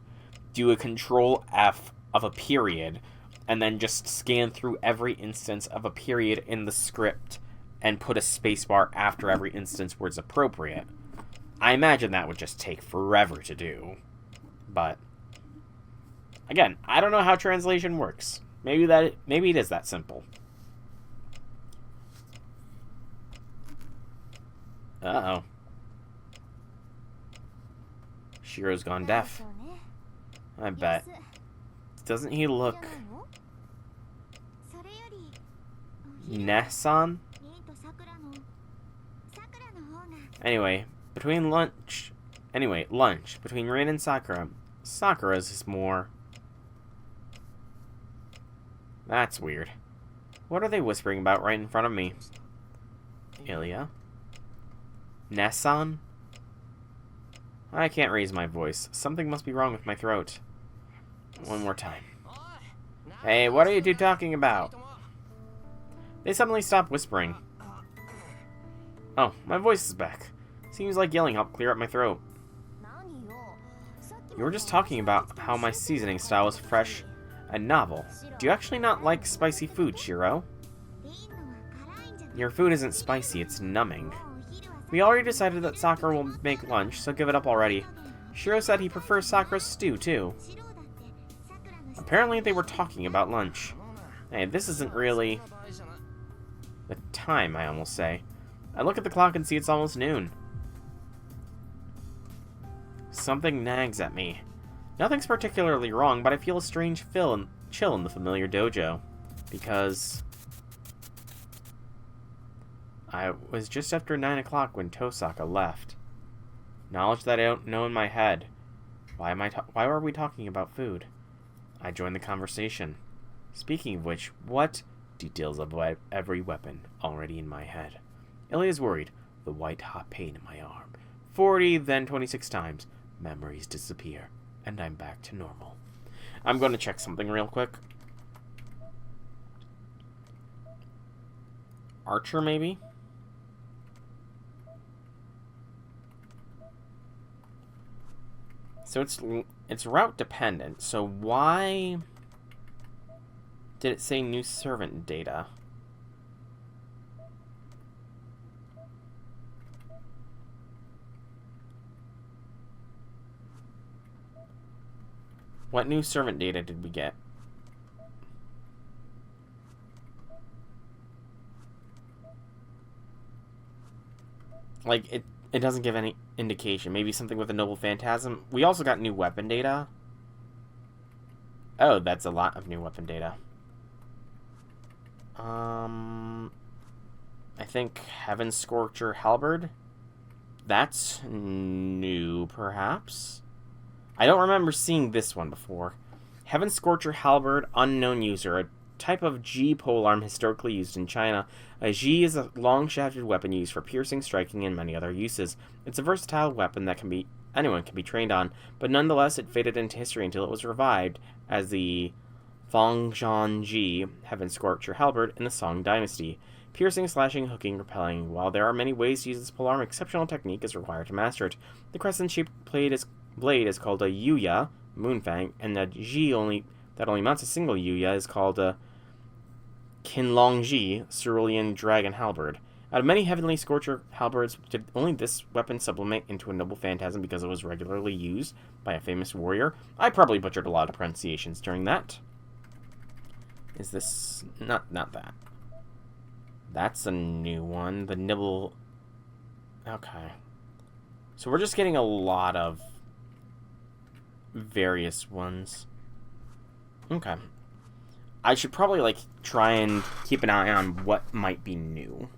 do a control F of a period, and then just scan through every instance of a period in the script and put a spacebar after every instance where it's appropriate. I imagine that would just take forever to do. But again, I don't know how translation works. Maybe it is that simple. Uh-oh. Shiro's gone deaf. I bet. Doesn't he look... Nessan? Lunch. Between Rin and Sakura. Sakura's is more... That's weird. What are they whispering about right in front of me? Ilya? Nessan? I can't raise my voice. Something must be wrong with my throat. One more time. Hey, what are you two talking about? They suddenly stopped whispering. Oh, my voice is back. Seems like yelling helped clear up my throat. You were just talking about how my seasoning style is fresh and novel. Do you actually not like spicy food, Shiro? Your food isn't spicy, it's numbing. We already decided that Sakura will make lunch, so give it up already. Shiro said he prefers Sakura's stew, too. Apparently they were talking about lunch. Hey, this isn't really... the time, I almost say. I look at the clock and see it's almost noon. Something nags at me. Nothing's particularly wrong, but I feel a strange chill in the familiar dojo. Because... I was just after 9 o'clock when Tosaka left. Knowledge that I don't know in my head. Why are we talking about food? I joined the conversation. Speaking of which, what details of every weapon already in my head? Ilya's worried. The white-hot pain in my arm. 40, then 26 times. Memories disappear, and I'm back to normal. I'm going to check something real quick. Archer, maybe? So it's route dependent. So why did it say new servant data? What new servant data did we get? Like, it doesn't give any indication. Maybe something with a noble phantasm. We also got new weapon data. Oh, that's a lot of new weapon data. I think Heaven Scorcher Halberd. That's new, perhaps? I don't remember seeing this one before. Heaven Scorcher Halberd, unknown user. A type of G polearm historically used in China. A G is a long-shafted weapon used for piercing, striking, and many other uses. It's a versatile weapon that anyone can be trained on, but nonetheless it faded into history until it was revived as the Fangzhan Ji, Heaven Scorcher Halberd, in the Song Dynasty. Piercing, slashing, hooking, repelling. While there are many ways to use this polearm, exceptional technique is required to master it. The crescent-shaped blade is called a Yuya, Moonfang, and the Ji that only mounts a single Yuya is called a Qinlongji, Cerulean Dragon Halberd. Out of many Heavenly Scorcher halberds, did only this weapon sublimate into a noble phantasm because it was regularly used by a famous warrior? I probably butchered a lot of pronunciations during that. Is this... Not that. That's a new one. The Nibble... Okay. So we're just getting a lot of various ones. Okay. I should probably, like, try and keep an eye on what might be new.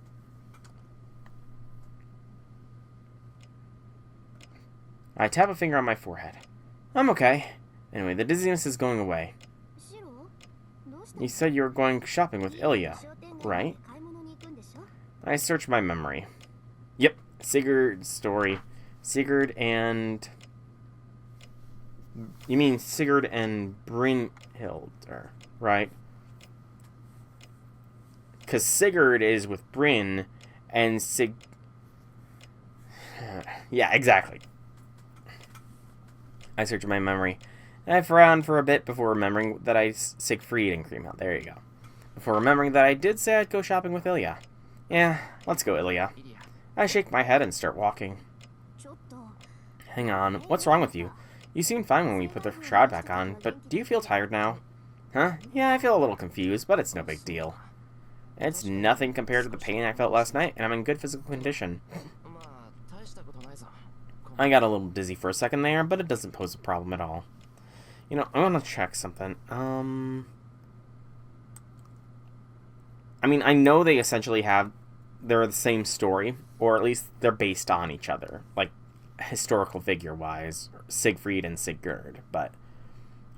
I tap a finger on my forehead. I'm okay. Anyway, the dizziness is going away. You said you were going shopping with Ilya, right? I searched my memory. Yep, Sigurd's story. Sigurd and... You mean Sigurd and Brynhildr, right? Because Sigurd is with Bryn, and yeah, exactly. I searched my memory. I frowned for a bit before remembering that I Siegfried and Creamhill. There you go. Before remembering that I did say I'd go shopping with Ilya. Yeah, let's go, Ilya. I shake my head and start walking. Hang on, what's wrong with you? You seemed fine when we put the shroud back on, but do you feel tired now? Huh? Yeah, I feel a little confused, but it's no big deal. It's nothing compared to the pain I felt last night, and I'm in good physical condition. I got a little dizzy for a second there, but it doesn't pose a problem at all. You know, I want to check something. I mean, I know they essentially they're the same story, or at least they're based on each other, like, historical figure-wise, Siegfried and Sigurd, but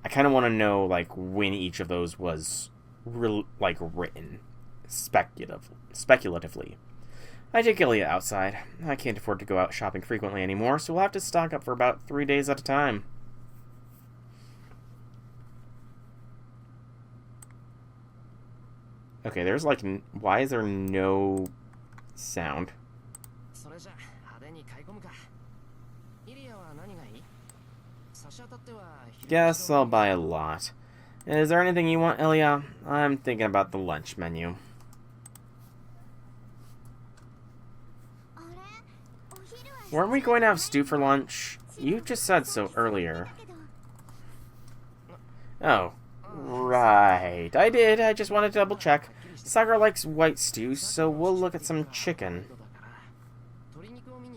I kind of want to know, like, when each of those was, written, speculatively. I take Ilya outside. I can't afford to go out shopping frequently anymore, so we'll have to stock up for about 3 days at a time. Okay, there's like, why is there no sound? Guess I'll buy a lot. Is there anything you want, Ilya? I'm thinking about the lunch menu. Weren't we going to have stew for lunch? You just said so earlier. Oh, right. I did. I just wanted to double check. Sakura likes white stew, so we'll look at some chicken.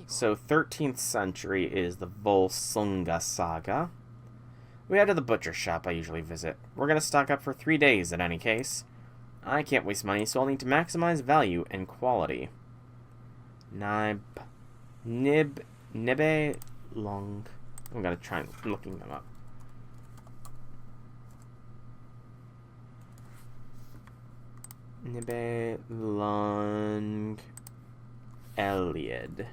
So 13th century is the Volsunga saga. We head to the butcher shop I usually visit. We're going to stock up for 3 days in any case. I can't waste money, so I'll need to maximize value and quality. Nibbe long. I'm going to try looking them up. Nibbe long Eliad.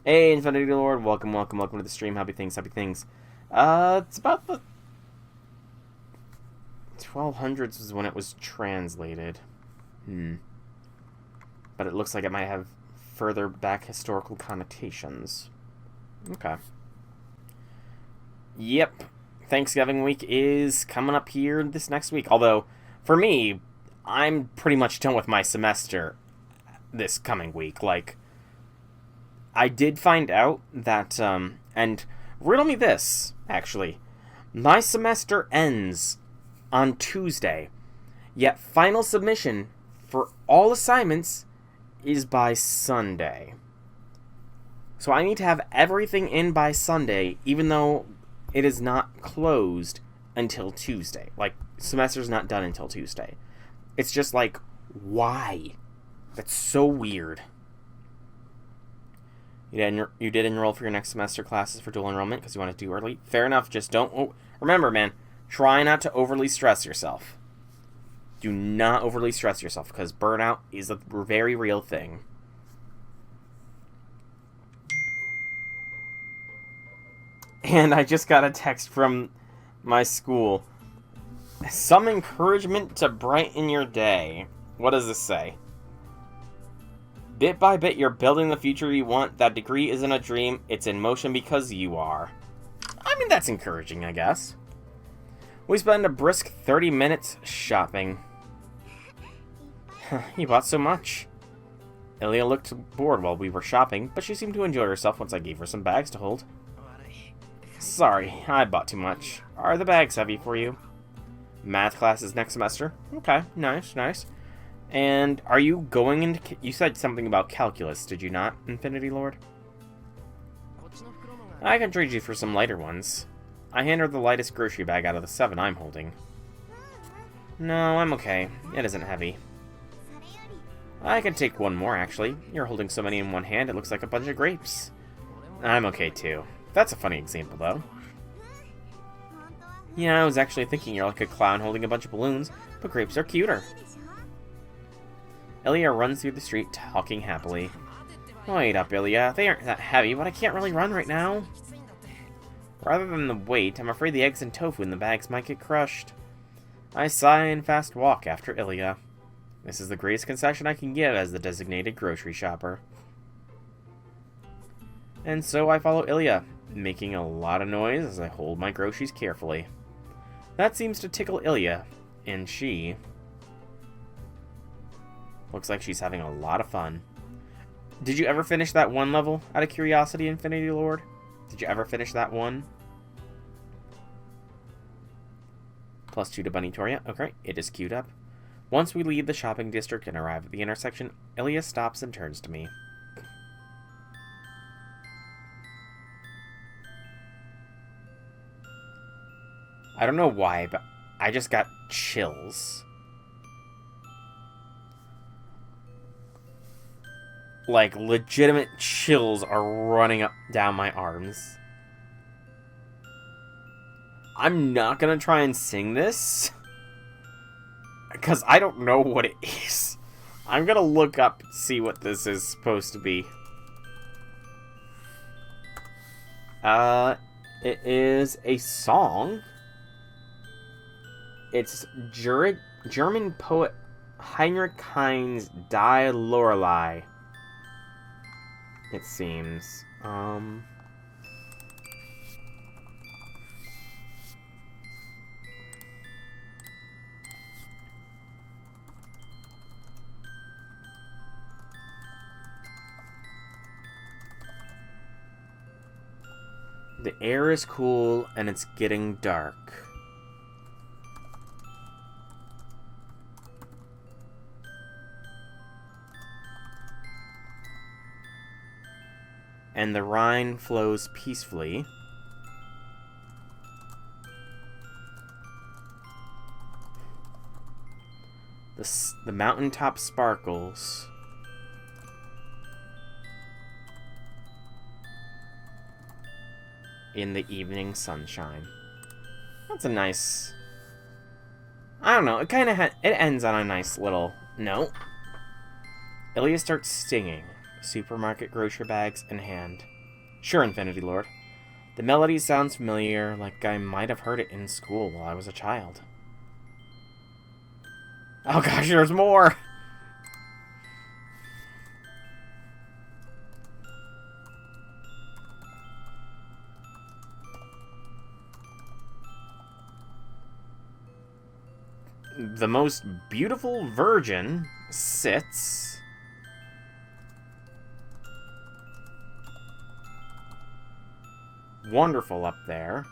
Hey, Infinity Lord, welcome to the stream. Happy things. It's about the 1200s is when it was translated. But it looks like it might have further back historical connotations. Okay. Yep. Thanksgiving week is coming up here this next week. Although, for me, I'm pretty much done with my semester this coming week. Like, I did find out that, and riddle me this, actually. My semester ends on Tuesday, yet final submission for all assignments is by Sunday. So I need to have everything in by Sunday, even though it is not closed until Tuesday. Like, semester's not done until Tuesday. It's just like, why? That's so weird. You did enroll for your next semester classes for dual enrollment because you want to do early. Fair enough. Just don't... remember, man, try not to overly stress yourself. Do not overly stress yourself because burnout is a very real thing. And I just got a text from my school. Some encouragement to brighten your day. What does this say? Bit by bit, you're building the future you want. That degree isn't a dream. It's in motion because you are. I mean, that's encouraging, I guess. We spend a brisk 30 minutes shopping. You bought so much. Ilya looked bored while we were shopping, but she seemed to enjoy herself once I gave her some bags to hold. Sorry, I bought too much. Are the bags heavy for you? Math class is next semester. Okay, nice. And are you going into... You said something about calculus, did you not, Infinity Lord? I can trade you for some lighter ones. I hand her the lightest grocery bag out of the 7 I'm holding. No, I'm okay. It isn't heavy. I can take one more, actually. You're holding so many in one hand, it looks like a bunch of grapes. I'm okay, too. That's a funny example, though. Yeah, I was actually thinking you're like a clown holding a bunch of balloons, but grapes are cuter. Ilya runs through the street, talking happily. Wait up, Ilya. They aren't that heavy, but I can't really run right now. Rather than the weight, I'm afraid the eggs and tofu in the bags might get crushed. I sigh and fast walk after Ilya. This is the greatest concession I can give as the designated grocery shopper. And so I follow Ilya, making a lot of noise as I hold my groceries carefully. That seems to tickle Ilya, and she looks like she's having a lot of fun. Did you ever finish that one level, out of curiosity, Infinity Lord? Did you ever finish that one? +2 to Bunny Toria. Okay, it is queued up. Once we leave the shopping district and arrive at the intersection, Ilya stops and turns to me. I don't know why, but I just got chills. Like, legitimate chills are running up down my arms. I'm not gonna try and sing this, because I don't know what it is. I'm gonna look up and see what this is supposed to be. It is a song. It's German poet Heinrich Heine's Die Lorelei. It seems. The air is cool and it's getting dark. And the Rhine flows peacefully. The mountaintop sparkles. In the evening sunshine. That's a nice... I don't know, it kind of it ends on a nice little note. Ilya starts singing, supermarket grocery bags in hand. Sure, Infinity Lord. The melody sounds familiar, like I might have heard it in school while I was a child. Oh gosh, there's more! The most beautiful virgin sits wonderful up there.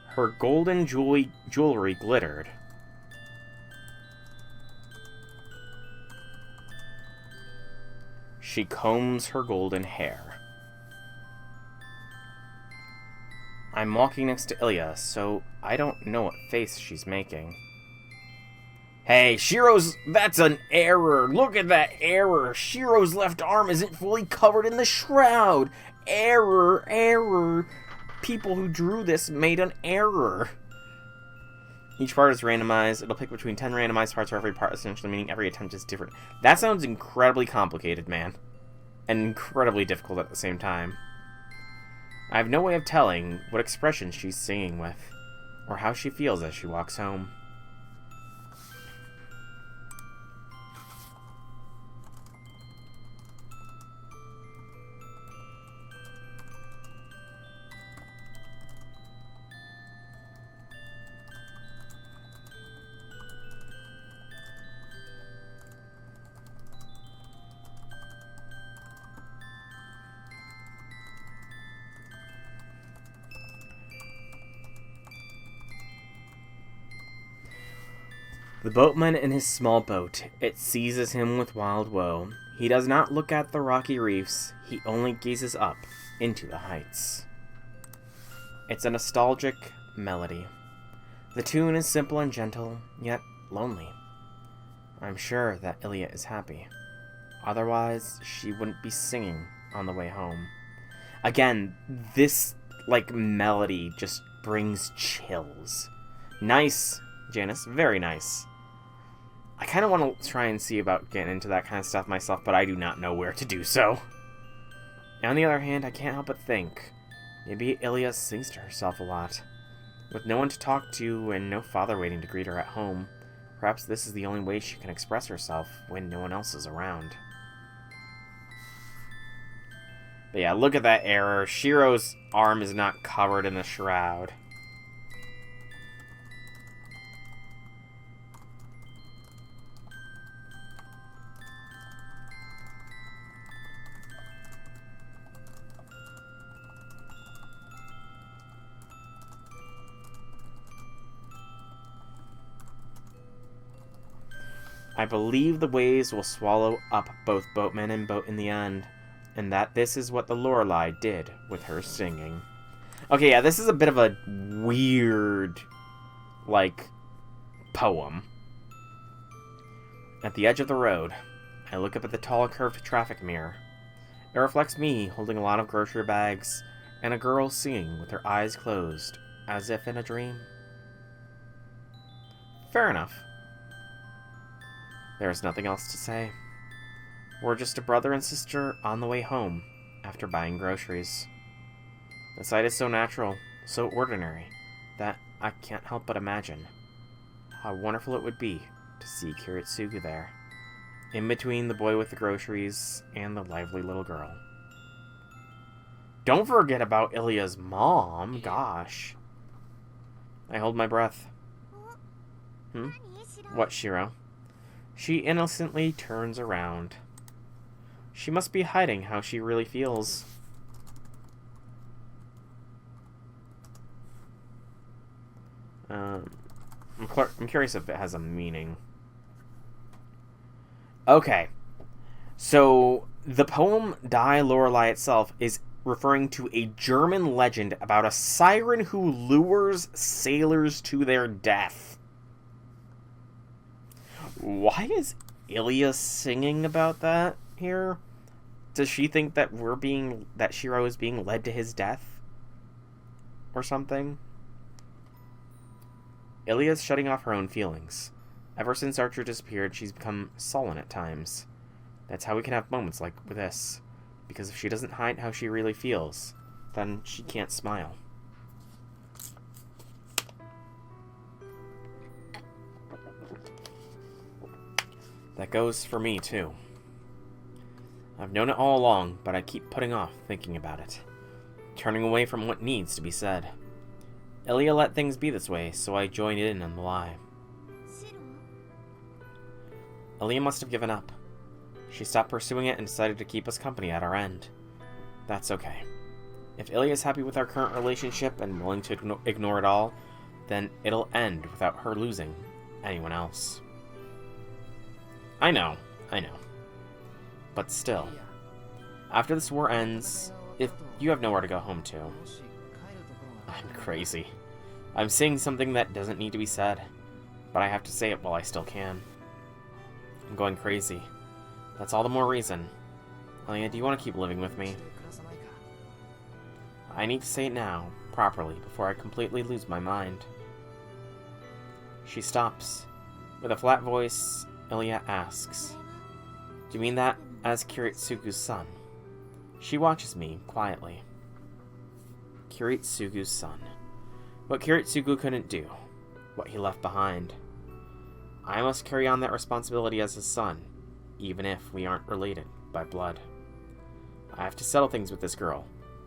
Her golden jewelry glittered. She combs her golden hair. I'm walking next to Ilya, so I don't know what face she's making. Hey, Shiro's... That's an error! Look at that error! Shiro's left arm isn't fully covered in the shroud! Error! Error! People who drew this made an error. Each part is randomized. It'll pick between 10 randomized parts for every part, essentially meaning every attempt is different. That sounds incredibly complicated, man. And incredibly difficult at the same time. I have no way of telling what expression she's singing with, or how she feels as she walks home. The boatman in his small boat, it seizes him with wild woe. He does not look at the rocky reefs, he only gazes up into the heights. It's a nostalgic melody. The tune is simple and gentle, yet lonely. I'm sure that Ilya is happy. Otherwise, she wouldn't be singing on the way home. Again, this, melody just brings chills. Nice, Janice. Very nice. I kind of want to try and see about getting into that kind of stuff myself, but I do not know where to do so. And on the other hand, I can't help but think, maybe Ilya sings to herself a lot. With no one to talk to and no father waiting to greet her at home, perhaps this is the only way she can express herself when no one else is around. But yeah, look at that error. Shiro's arm is not covered in the shroud. I believe the waves will swallow up both boatman and boat in the end, and that this is what the Lorelei did with her singing. Okay, yeah, this is a bit of a weird, like, poem. At the edge of the road, I look up at the tall curved traffic mirror. It reflects me holding a lot of grocery bags and a girl singing with her eyes closed, as if in a dream. Fair enough. There's nothing else to say. We're just a brother and sister on the way home after buying groceries. The sight is so natural, so ordinary, that I can't help but imagine how wonderful it would be to see Kiritsugu there, in between the boy with the groceries and the lively little girl. Don't forget about Ilya's mom, gosh. I hold my breath. What, Shiro? She innocently turns around. She must be hiding how she really feels. I'm curious if it has a meaning. Okay. So, the poem Die Lorelei itself is referring to a German legend about a siren who lures sailors to their death. Why is Ilya singing about that here? Does she think that that Shiro is being led to his death? Or something? Ilya's shutting off her own feelings. Ever since Archer disappeared, she's become sullen at times. That's how we can have moments like this. Because if she doesn't hide how she really feels, then she can't smile. That goes for me, too. I've known it all along, but I keep putting off thinking about it. Turning away from what needs to be said. Ilya let things be this way, so I joined in on the lie. Ilya must have given up. She stopped pursuing it and decided to keep us company at our end. That's okay. If Ilya is happy with our current relationship and willing to ignore it all, then it'll end without her losing anyone else. I know. But still, after this war ends, if you have nowhere to go home to... I'm crazy. I'm saying something that doesn't need to be said, but I have to say it while I still can. I'm going crazy. That's all the more reason. Ilya, do you want to keep living with me? I need to say it now, properly, before I completely lose my mind. She stops. With a flat voice, Ilya asks, "Do you mean that as Kiritsugu's son?" She watches me quietly. Kiritsugu's son. What Kiritsugu couldn't do. What he left behind. I must carry on that responsibility as his son, even if we aren't related by blood. I have to settle things with this girl,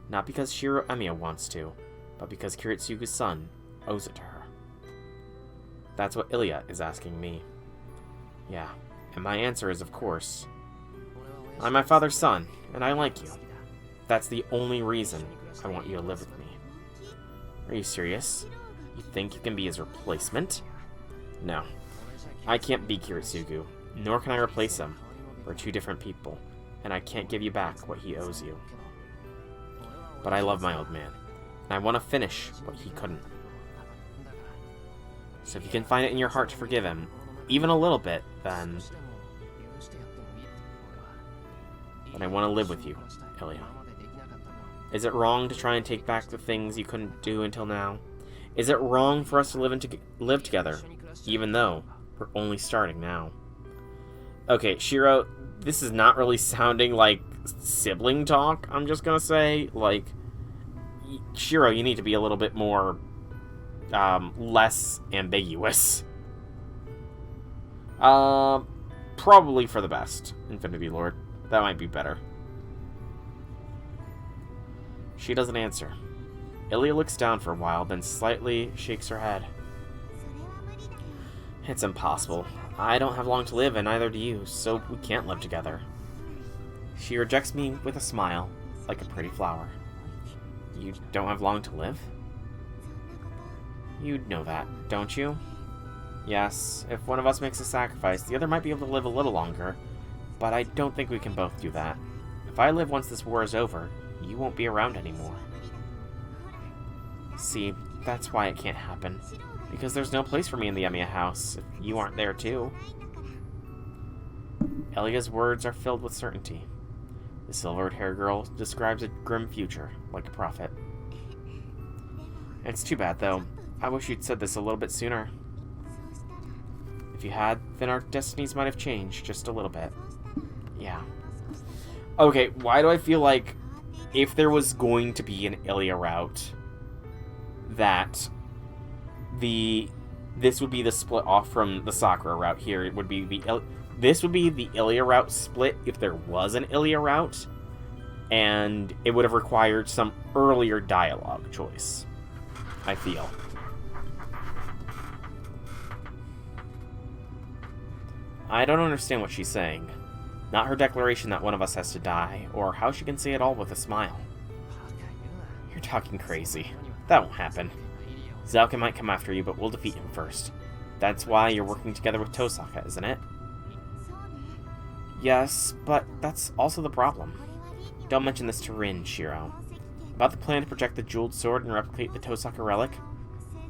not because Shiro Emiya wants to, but because Kiritsugu's son owes it to her. That's what Ilya is asking me. Yeah, and my answer is of course. I'm my father's son, and I like you. That's the only reason I want you to live with me. Are you serious? You think you can be his replacement? No. I can't be Kiritsugu, nor can I replace him. We're two different people, and I can't give you back what he owes you. But I love my old man, and I want to finish what he couldn't. So if you can find it in your heart to forgive him, even a little bit, then I want to live with you, Ilya. Is it wrong to try and take back the things you couldn't do until now? Is it wrong for us to live together, even though we're only starting now? Okay, Shiro, this is not really sounding like sibling talk, I'm just gonna say. Like, Shiro, you need to be a little bit more, less ambiguous. Probably for the best, Infinity Lord. That might be better. She doesn't answer. Ilya looks down for a while, then slightly shakes her head. It's impossible. I don't have long to live, and neither do you, so we can't live together. She rejects me with a smile, like a pretty flower. You don't have long to live? You know that, don't you? Yes, if one of us makes a sacrifice, the other might be able to live a little longer, but I don't think we can both do that. If I live once this war is over, you won't be around anymore. See, that's why it can't happen. Because there's no place for me in the Emiya house, if you aren't there too. Elia's words are filled with certainty. The silvered-haired girl describes a grim future, like a prophet. It's too bad, though. I wish you'd said this a little bit sooner. If you had, then our destinies might have changed just a little bit. Yeah. Okay, why do I feel like if there was going to be an Ilya route, that this would be the split off from the Sakura route here? It would be this would be the Ilya route split if there was an Ilya route, and it would have required some earlier dialogue choice, I feel. I don't understand what she's saying. Not her declaration that one of us has to die, or how she can say it all with a smile. You're talking crazy. That won't happen. Zalka might come after you, but we'll defeat him first. That's why you're working together with Tosaka, isn't it? Yes, but that's also the problem. Don't mention this to Rin, Shiro. About the plan to project the jeweled sword and replicate the Tosaka relic,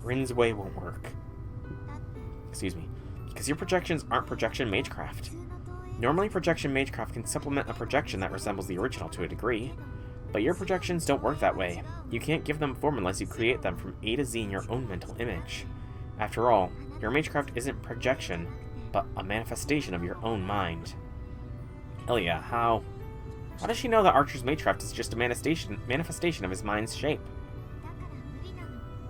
Rin's way won't work. Excuse me. Because your projections aren't projection magecraft. Normally, projection magecraft can supplement a projection that resembles the original to a degree, but your projections don't work that way. You can't give them form unless you create them from A to Z in your own mental image. After all, your magecraft isn't projection, but a manifestation of your own mind. Ilya, how does she know that Archer's magecraft is just a manifestation of his mind's shape?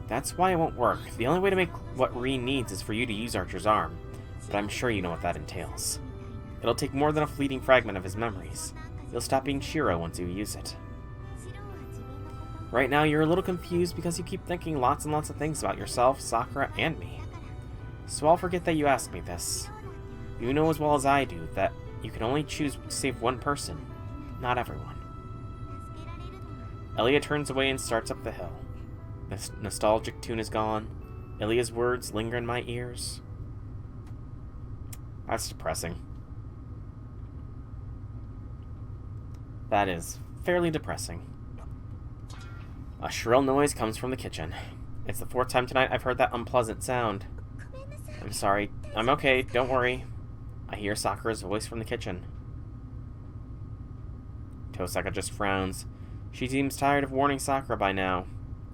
That's why it won't work. The only way to make what Rin needs is for you to use Archer's arm, but I'm sure you know what that entails. It'll take more than a fleeting fragment of his memories. You'll stop being Shiro once you use it. Right now, you're a little confused because you keep thinking lots and lots of things about yourself, Sakura, and me. So I'll forget that you asked me this. You know as well as I do that you can only choose to save one person, not everyone. Ilya turns away and starts up the hill. The nostalgic tune is gone. Ilya's words linger in my ears. That's depressing. That is fairly depressing. A shrill noise comes from the kitchen. It's the fourth time tonight I've heard that unpleasant sound. I'm sorry. I'm okay. Don't worry. I hear Sakura's voice from the kitchen. Tosaka just frowns. She seems tired of warning Sakura by now.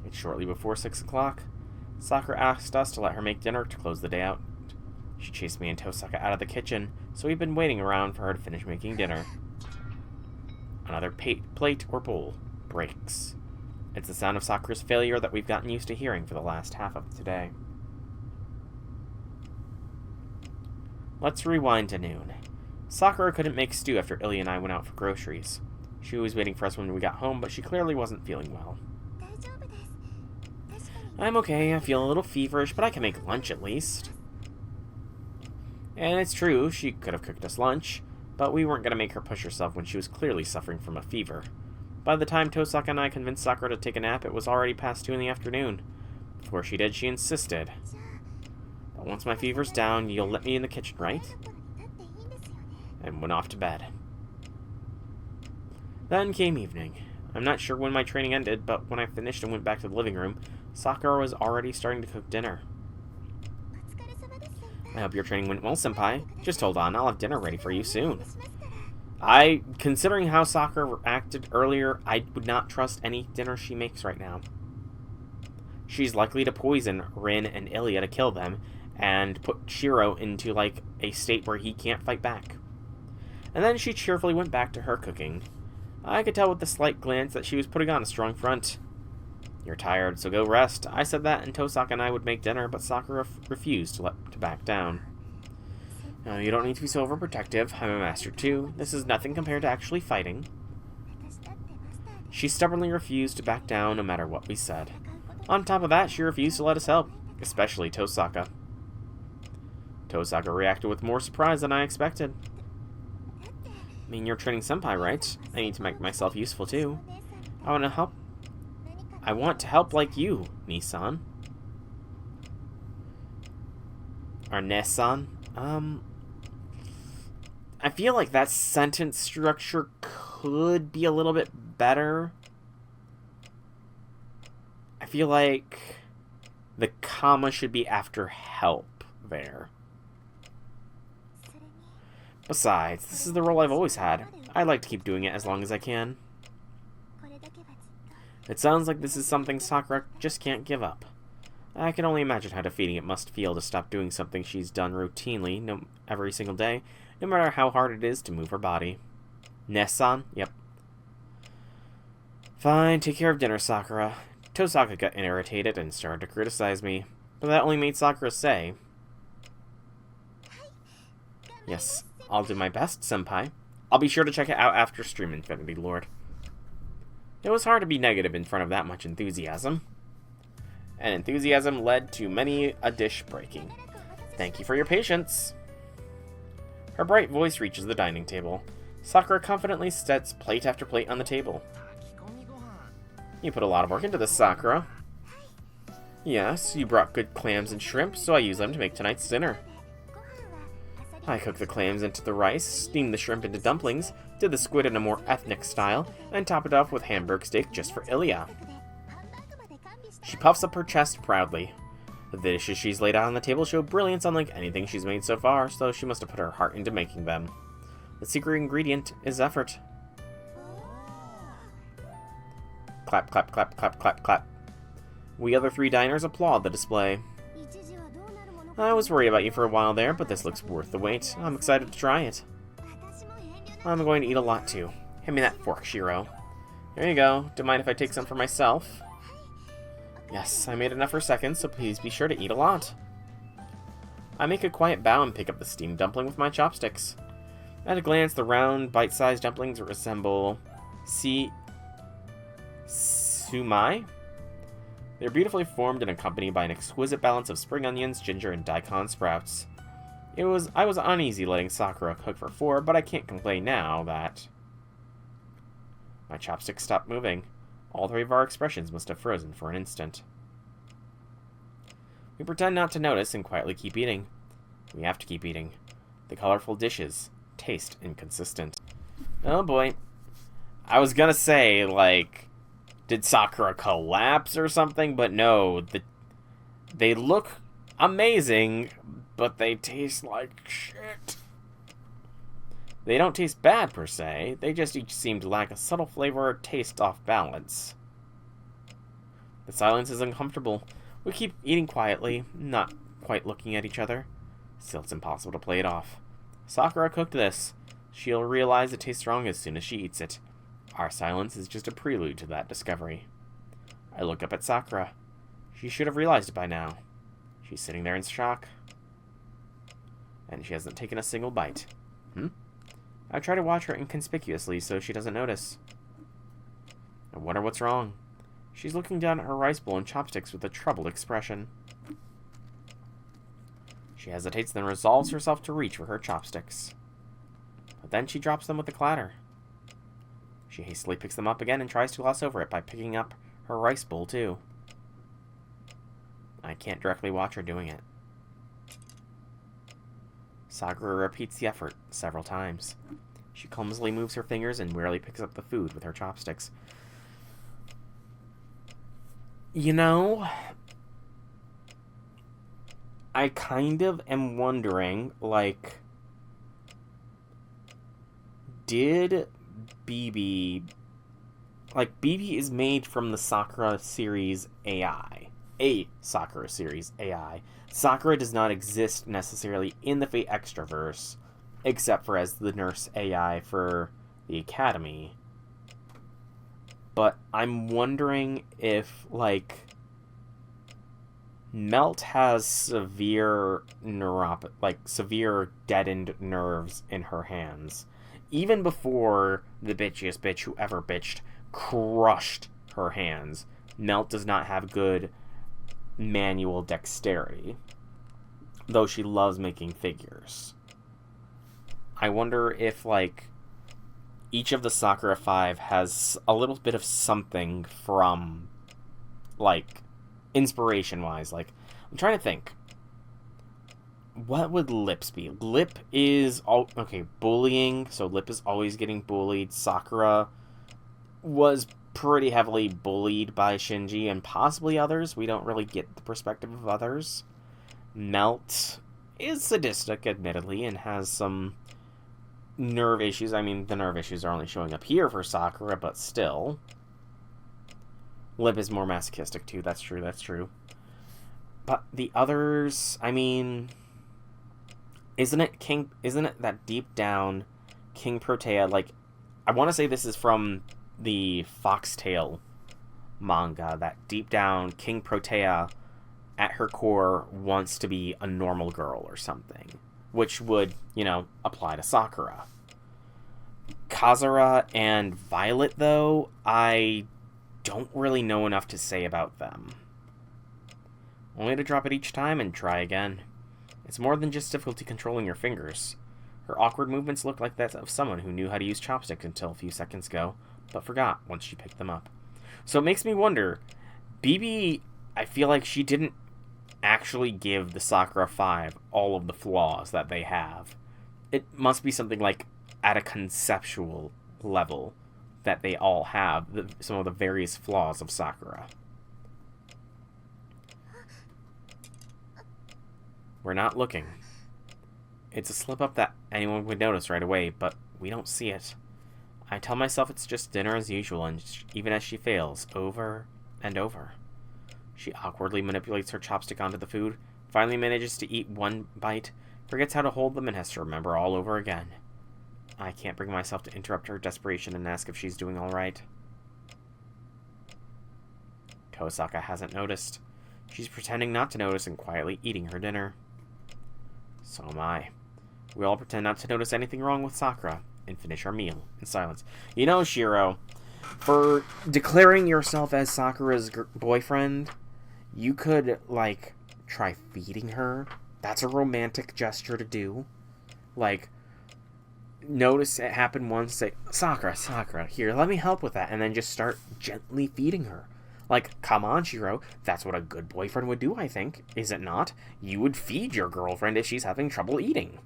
It's shortly before 6 o'clock. Sakura asked us to let her make dinner to close the day out. She chased me and Tosaka out of the kitchen, so we've been waiting around for her to finish making dinner. Another plate or bowl breaks. It's the sound of Sakura's failure that we've gotten used to hearing for the last half of today. Let's rewind to noon. Sakura couldn't make stew after Ilya and I went out for groceries. She was waiting for us when we got home, but she clearly wasn't feeling well. I'm okay, I feel a little feverish, but I can make lunch at least. And it's true, she could have cooked us lunch, but we weren't going to make her push herself when she was clearly suffering from a fever. By the time Tosaka and I convinced Sakura to take a nap, it was already past 2 in the afternoon. Before she did, she insisted. But once my fever's down, you'll let me in the kitchen, right? And went off to bed. Then came evening. I'm not sure when my training ended, but when I finished and went back to the living room, Sakura was already starting to cook dinner. I hope your training went well, Senpai. Just hold on, I'll have dinner ready for you soon. Considering how Sakura acted earlier, I would not trust any dinner she makes right now. She's likely to poison Rin and Ilya to kill them, and put Shiro into, like, a state where he can't fight back. and then she cheerfully went back to her cooking. I could tell with the slight glance that she was putting on a strong front. "You're tired, so go rest." I said that, and Tosaka and I would make dinner, but Sakura refused to back down. "No, you don't need to be so overprotective. I'm a master too. This is nothing compared to actually fighting." She stubbornly refused to back down no matter what we said. On top of that, she refused to let us help, especially Tosaka. Tosaka reacted with more surprise than I expected. "I mean, you're training senpai, right? I need to make myself useful too. I want to help. I want to help like you, Nissan." Or Nessan. I feel like that sentence structure could be a little bit better. I feel like the comma should be after help there. Besides, this is the role I've always had. I'd like to keep doing it as long as I can. It sounds like this is something Sakura just can't give up. I can only imagine how defeating it must feel to stop doing something she's done routinely every single day, no matter how hard it is to move her body. Nessan? Yep. Fine, take care of dinner, Sakura. Tosaka got irritated and started to criticize me, but that only made Sakura say, "Yes, I'll do my best, senpai. I'll be sure to check it out after stream, Infinity Lord." It was hard to be negative in front of that much enthusiasm. And enthusiasm led to many a dish breaking. "Thank you for your patience." Her bright voice reaches the dining table. Sakura confidently sets plate after plate on the table. "You put a lot of work into this, Sakura." "Yes, you brought good clams and shrimp, so I used them to make tonight's dinner." I cooked the clams into the rice, steamed the shrimp into dumplings, did the squid in a more ethnic style, and topped it off with hamburg steak just for Ilya. She puffs up her chest proudly. The dishes she's laid out on the table show brilliance unlike anything she's made so far, so she must have put her heart into making them. The secret ingredient is effort. Clap, clap, clap, clap, clap, clap. We other three diners applaud the display. "I was worried about you for a while there, but this looks worth the wait. I'm excited to try it." "I'm going to eat a lot too. Hand me that fork, Shiro." "There you go. Don't mind if I take some for myself?" "Yes, I made enough for seconds, so please be sure to eat a lot." I make a quiet bow and pick up the steamed dumpling with my chopsticks. At a glance, the round, bite-sized dumplings resemble sumai. They're beautifully formed and accompanied by an exquisite balance of spring onions, ginger, and daikon sprouts. I was uneasy letting Sakura cook for 4, but I can't complain now that my chopsticks stopped moving. All three of our expressions must have frozen for an instant. We pretend not to notice and quietly keep eating. We have to keep eating. The colorful dishes taste inconsistent. Oh boy. I was gonna say, like, did Sakura collapse or something? But no, they look amazing, but they taste like shit. They don't taste bad per se, they just each seem to lack a subtle flavor or taste off balance. The silence is uncomfortable. We keep eating quietly, not quite looking at each other. Still, it's impossible to play it off. Sakura cooked this. She'll realize it tastes wrong as soon as she eats it. Our silence is just a prelude to that discovery. I look up at Sakura. She should have realized it by now. She's sitting there in shock. And she hasn't taken a single bite. I try to watch her inconspicuously so she doesn't notice. I wonder what's wrong. She's looking down at her rice bowl and chopsticks with a troubled expression. She hesitates, then resolves herself to reach for her chopsticks. But then she drops them with a clatter. She hastily picks them up again and tries to gloss over it by picking up her rice bowl too. I can't directly watch her doing it. Sakura repeats the effort several times. She clumsily moves her fingers and wearily picks up the food with her chopsticks. You know, I kind of am wondering, like, did BB... Like, BB is made from the Sakura series AI. A Sakura series AI. Sakura does not exist necessarily in the Fate Extraverse. except for as the nurse AI for the academy. But I'm wondering if, like, Melt has severe severe deadened nerves in her hands. Even before the bitchiest bitch who ever bitched crushed her hands, Melt does not have good manual dexterity, though she loves making figures. I wonder if, like, each of the Sakura 5 has a little bit of something from, like, inspiration-wise. Like, I'm trying to think. What would Lip's be? Lip is bullying, so Lip is always getting bullied. Sakura was pretty heavily bullied by Shinji and possibly others. We don't really get the perspective of others. Melt is sadistic, admittedly, and has some nerve issues. I mean, the nerve issues are only showing up here for Sakura, but still. Lip is more masochistic, too. That's true. But the others, I mean, isn't it that deep down King Protea, like, I want to say this is from the Foxtail manga, that deep down King Protea at her core wants to be a normal girl or something, which would, apply to Sakura. Kazura and Violet, though, I don't really know enough to say about them. Only to drop it each time and try again. It's more than just difficulty controlling your fingers. Her awkward movements look like that of someone who knew how to use chopsticks until a few seconds ago, but forgot once she picked them up. So it makes me wonder, BB, I feel like she didn't actually give the Sakura 5 all of the flaws that they have. It must be something like at a conceptual level that they all have some of the various flaws of Sakura. We're not looking. It's a slip-up that anyone would notice right away, but we don't see it. I tell myself it's just dinner as usual, and even as she fails, over and over. She awkwardly manipulates her chopstick onto the food, finally manages to eat one bite, forgets how to hold them, and has to remember all over again. I can't bring myself to interrupt her desperation and ask if she's doing all right. Tosaka hasn't noticed. She's pretending not to notice and quietly eating her dinner. So am I. We all pretend not to notice anything wrong with Sakura and finish our meal in silence. You know, Shiro, for declaring yourself as Sakura's boyfriend, you could, like, try feeding her. That's a romantic gesture to do. Like, notice it happen once, say, Sakura, here, let me help with that, and then just start gently feeding her. Like, come on, Shiro, that's what a good boyfriend would do, I think. Is it not? You would feed your girlfriend if she's having trouble eating.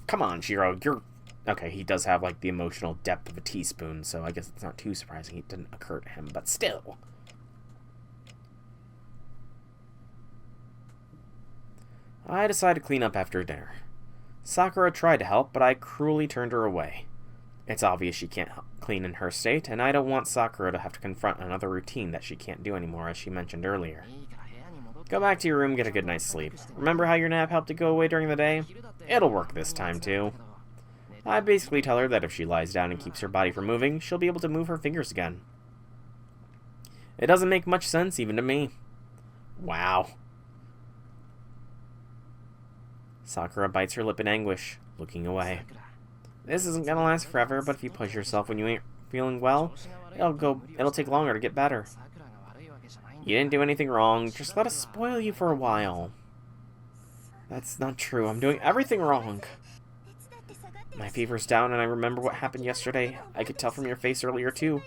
Come on, Shiro, you're... Okay, he does have, like, the emotional depth of a teaspoon, so I guess it's not too surprising it didn't occur to him, but still. I decided to clean up after dinner. Sakura tried to help, but I cruelly turned her away. It's obvious she can't clean in her state, and I don't want Sakura to have to confront another routine that she can't do anymore, as she mentioned earlier. Go back to your room, get a good night's sleep. Remember how your nap helped to go away during the day? It'll work this time, too. I basically tell her that if she lies down and keeps her body from moving, she'll be able to move her fingers again. It doesn't make much sense, even to me. Wow. Sakura bites her lip in anguish, looking away. This isn't gonna last forever, but if you push yourself when you ain't feeling well, it'll take longer to get better. You didn't do anything wrong, just let us spoil you for a while. That's not true, I'm doing everything wrong. My fever's down and I remember what happened yesterday. I could tell from your face earlier too.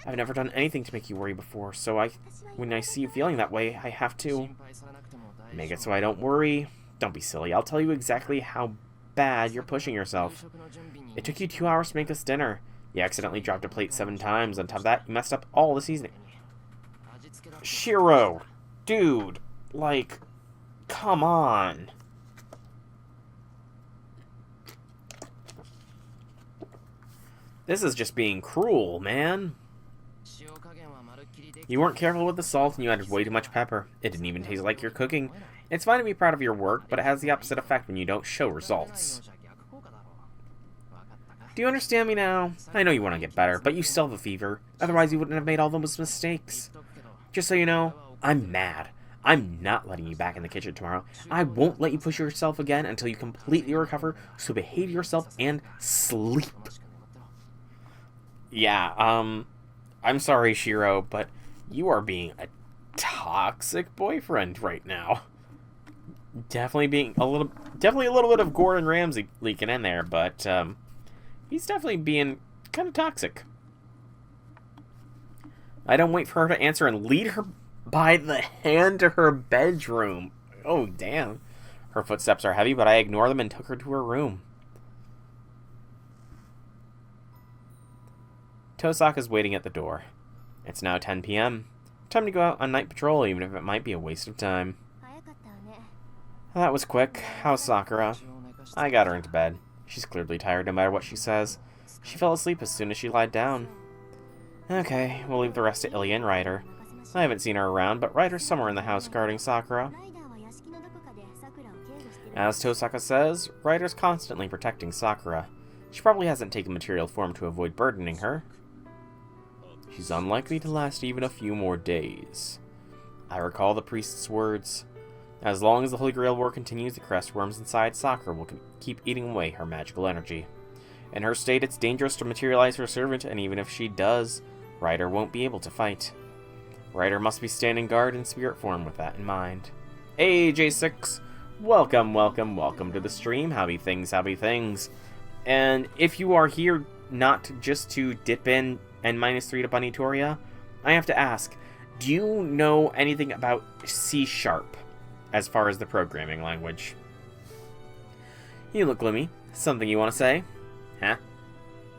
I've never done anything to make you worry before, so when I see you feeling that way, I have to make it so I don't worry. Don't be silly, I'll tell you exactly how bad you're pushing yourself. It took you 2 hours to make us dinner. You accidentally dropped a plate 7 times. On top of that, you messed up all the seasoning. Shiro, dude, like, come on. This is just being cruel, man. You weren't careful with the salt and you added way too much pepper. It didn't even taste like you're cooking. It's fine to be proud of your work, but it has the opposite effect when you don't show results. Do you understand me now? I know you want to get better, but you still have a fever. Otherwise, you wouldn't have made all those mistakes. Just so you know, I'm mad. I'm not letting you back in the kitchen tomorrow. I won't let you push yourself again until you completely recover, so behave yourself and sleep. Yeah, I'm sorry, Shiro, but you are being a toxic boyfriend right now. Definitely a little bit of Gordon Ramsay leaking in there, but he's definitely being kind of toxic. I don't wait for her to answer and lead her by the hand to her bedroom. Oh, damn. Her footsteps are heavy, but I ignore them and took her to her room. Tosaka's waiting at the door. It's now 10 p.m. Time to go out on night patrol, even if it might be a waste of time. That was quick. How's Sakura? I got her into bed. She's clearly tired no matter what she says. She fell asleep as soon as she lied down. Okay, we'll leave the rest to Ilya and Ryder. I haven't seen her around, but Ryder's somewhere in the house guarding Sakura. As Tosaka says, Ryder's constantly protecting Sakura. She probably hasn't taken material form to avoid burdening her. She's unlikely to last even a few more days. I recall the priest's words. As long as the Holy Grail War continues, the crest worms inside Sakura will keep eating away her magical energy. In her state, it's dangerous to materialize her servant, and even if she does, Ryder won't be able to fight. Ryder must be standing guard in spirit form with that in mind. Hey, J6! Welcome to the stream. Howdy things. And if you are here not just to dip in and -3 to Bunnytoria, I have to ask, do you know anything about C# as far as the programming language? You look gloomy. Something you want to say? Huh?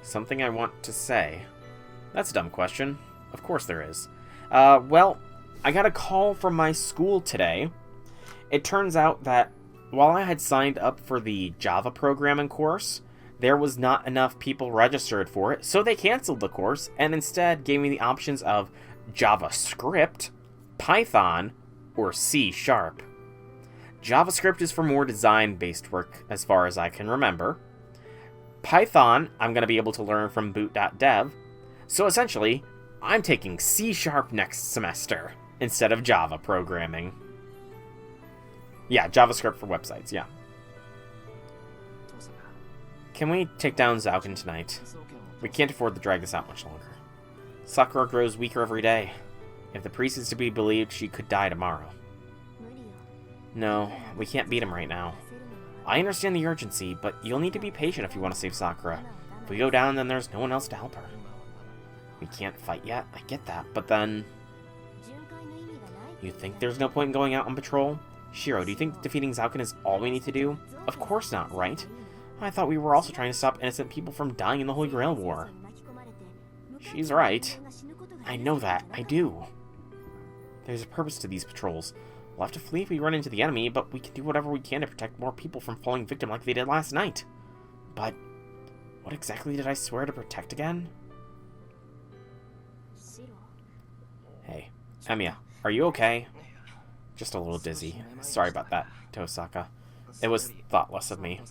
Something I want to say? That's a dumb question. Of course there is. Well, I got a call from my school today. It turns out that while I had signed up for the Java programming course, there was not enough people registered for it, so they canceled the course and instead gave me the options of JavaScript, Python, or C#. JavaScript is for more design-based work, as far as I can remember. Python, I'm going to be able to learn from boot.dev. So essentially, I'm taking C# next semester instead of Java programming. Yeah, JavaScript for websites, yeah. Can we take down Zauken tonight? We can't afford to drag this out much longer. Sakura grows weaker every day. If the priest is to be believed, she could die tomorrow. No, we can't beat him right now. I understand the urgency, but you'll need to be patient if you want to save Sakura. If we go down, then there's no one else to help her. We can't fight yet, I get that, but then... You think there's no point in going out on patrol? Shiro, do you think defeating Zauken is all we need to do? Of course not, right? I thought we were also trying to stop innocent people from dying in the Holy Grail War. She's right. I know that, I do. There's a purpose to these patrols. We'll have to flee if we run into the enemy, but we can do whatever we can to protect more people from falling victim like they did last night. But what exactly did I swear to protect again? Hey, Emiya, are you okay? Just a little dizzy. Sorry about that, Tosaka. It was thoughtless of me.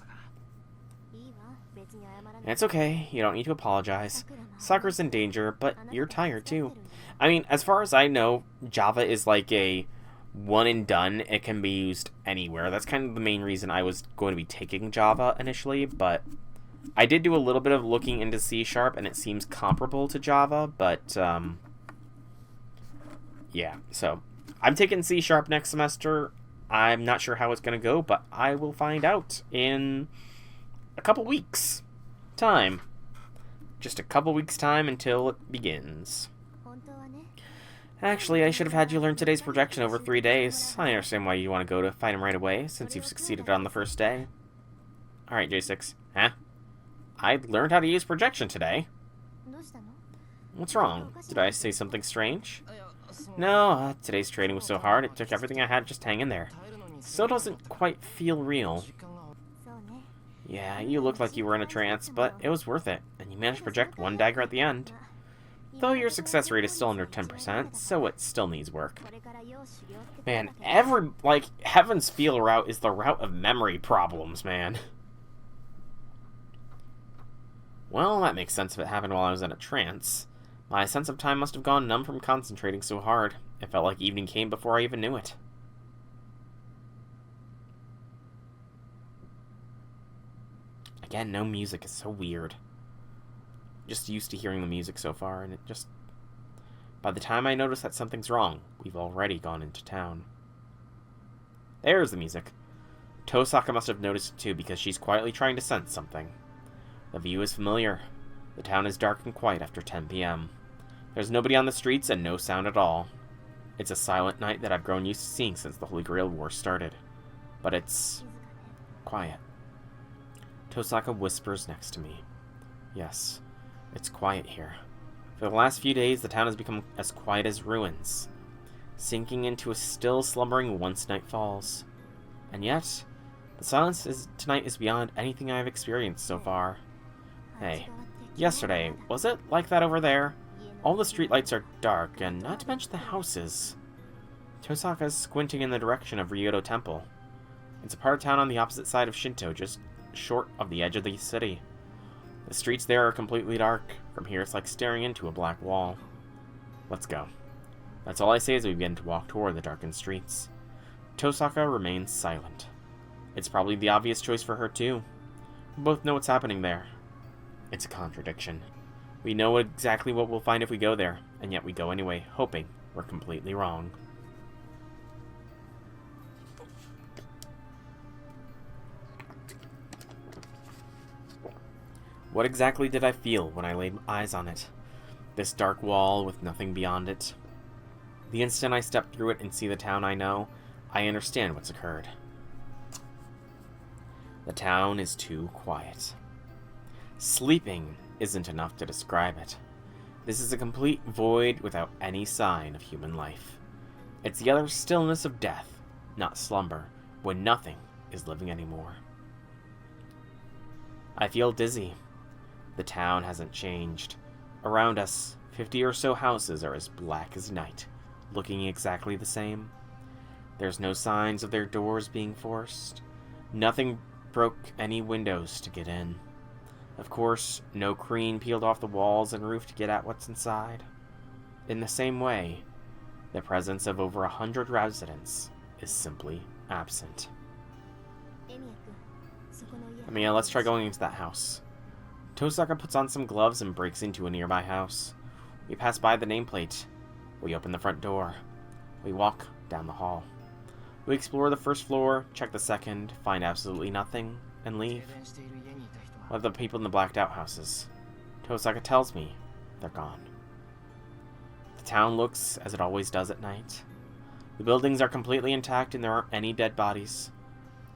It's okay, you don't need to apologize. Sakura's in danger, but you're tired too. I mean, as far as I know, Java is like a one and done. It can be used anywhere. That's kind of the main reason I was going to be taking Java initially, but I did do a little bit of looking into C# and it seems comparable to Java, but yeah, so I'm taking C# next semester. I'm not sure how it's going to go, but I will find out in a couple weeks' time. Just a couple weeks' time until it begins. Actually, I should have had you learn today's projection over 3 days. I understand why you want to go to fight him right away, since you've succeeded on the first day. Alright, J6. Huh? I learned how to use projection today. What's wrong? Did I say something strange? No, today's training was so hard, it took everything I had just to hang in there. Still doesn't quite feel real. Yeah, you looked like you were in a trance, but it was worth it, and you managed to project one dagger at the end. Though your success rate is still under 10%, so it still needs work. Man, Heaven's Feel route is the route of memory problems, man. Well, that makes sense if it happened while I was in a trance. My sense of time must have gone numb from concentrating so hard. It felt like evening came before I even knew it. Again, no music is so weird. Just used to hearing the music so far, and it just... By the time I notice that something's wrong, we've already gone into town. There's the music. Tosaka must have noticed it too, because she's quietly trying to sense something. The view is familiar. The town is dark and quiet after 10 p.m. There's nobody on the streets and no sound at all. It's a silent night that I've grown used to seeing since the Holy Grail War started. But it's... quiet. Tosaka whispers next to me. Yes, it's quiet here. For the last few days, the town has become as quiet as ruins, sinking into a still slumbering once night falls. And yet, the silence tonight is beyond anything I've experienced so far. Hey, yesterday, was it like that over there? All the streetlights are dark, and not to mention the houses. Tosaka is squinting in the direction of Ryoto Temple. It's a part of town on the opposite side of Shinto, just short of the edge of the city. The streets there are completely dark. From here, it's like staring into a black wall. Let's go. That's all I say as we begin to walk toward the darkened streets. Tosaka remains silent. It's probably the obvious choice for her, too. We both know what's happening there. It's a contradiction. We know exactly what we'll find if we go there, and yet we go anyway, hoping we're completely wrong. What exactly did I feel when I laid eyes on it? This dark wall with nothing beyond it. The instant I step through it and see the town I know, I understand what's occurred. The town is too quiet. Sleeping isn't enough to describe it. This is a complete void without any sign of human life. It's the utter stillness of death, not slumber, when nothing is living anymore. I feel dizzy. The town hasn't changed. Around us, 50 or so houses are as black as night, looking exactly the same. There's no signs of their doors being forced. Nothing broke any windows to get in. Of course, no cream peeled off the walls and roof to get at what's inside. In the same way, the presence of over 100 residents is simply absent. Let's try going into that house. Tosaka puts on some gloves and breaks into a nearby house. We pass by the nameplate. We open the front door. We walk down the hall. We explore the first floor, check the second, find absolutely nothing, and leave. What of the people in the blacked out houses? Tosaka tells me they're gone. The town looks as it always does at night. The buildings are completely intact and there aren't any dead bodies.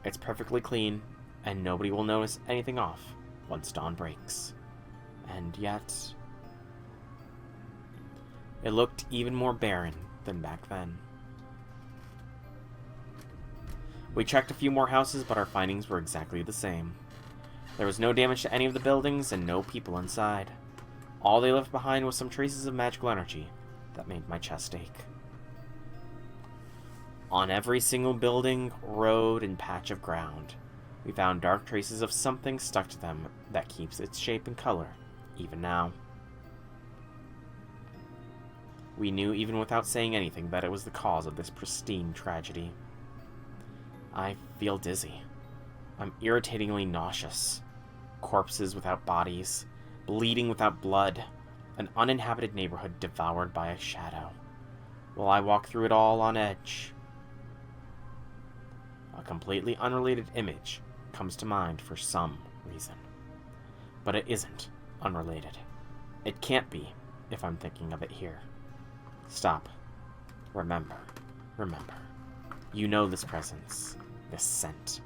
It's perfectly clean, and nobody will notice anything off once dawn breaks. And yet... it looked even more barren than back then. We checked a few more houses, but our findings were exactly the same. There was no damage to any of the buildings and no people inside. All they left behind was some traces of magical energy that made my chest ache. On every single building, road, and patch of ground, we found dark traces of something stuck to them that keeps its shape and color, even now. We knew even without saying anything that it was the cause of this pristine tragedy. I feel dizzy. I'm irritatingly nauseous. Corpses without bodies, bleeding without blood, an uninhabited neighborhood devoured by a shadow. While I walk through it all on edge. A completely unrelated image comes to mind for some reason. But it isn't unrelated. It can't be if I'm thinking of it here. Stop. Remember. Remember. You know this presence. This scent.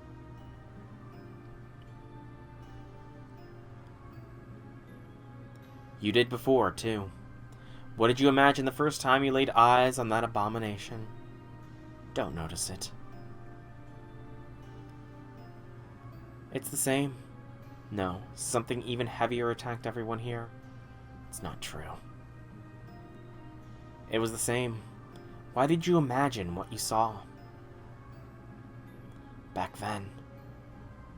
You did before, too. What did you imagine the first time you laid eyes on that abomination? Don't notice it. It's the same. No, something even heavier attacked everyone here. It's not true. It was the same. Why did you imagine what you saw? Back then.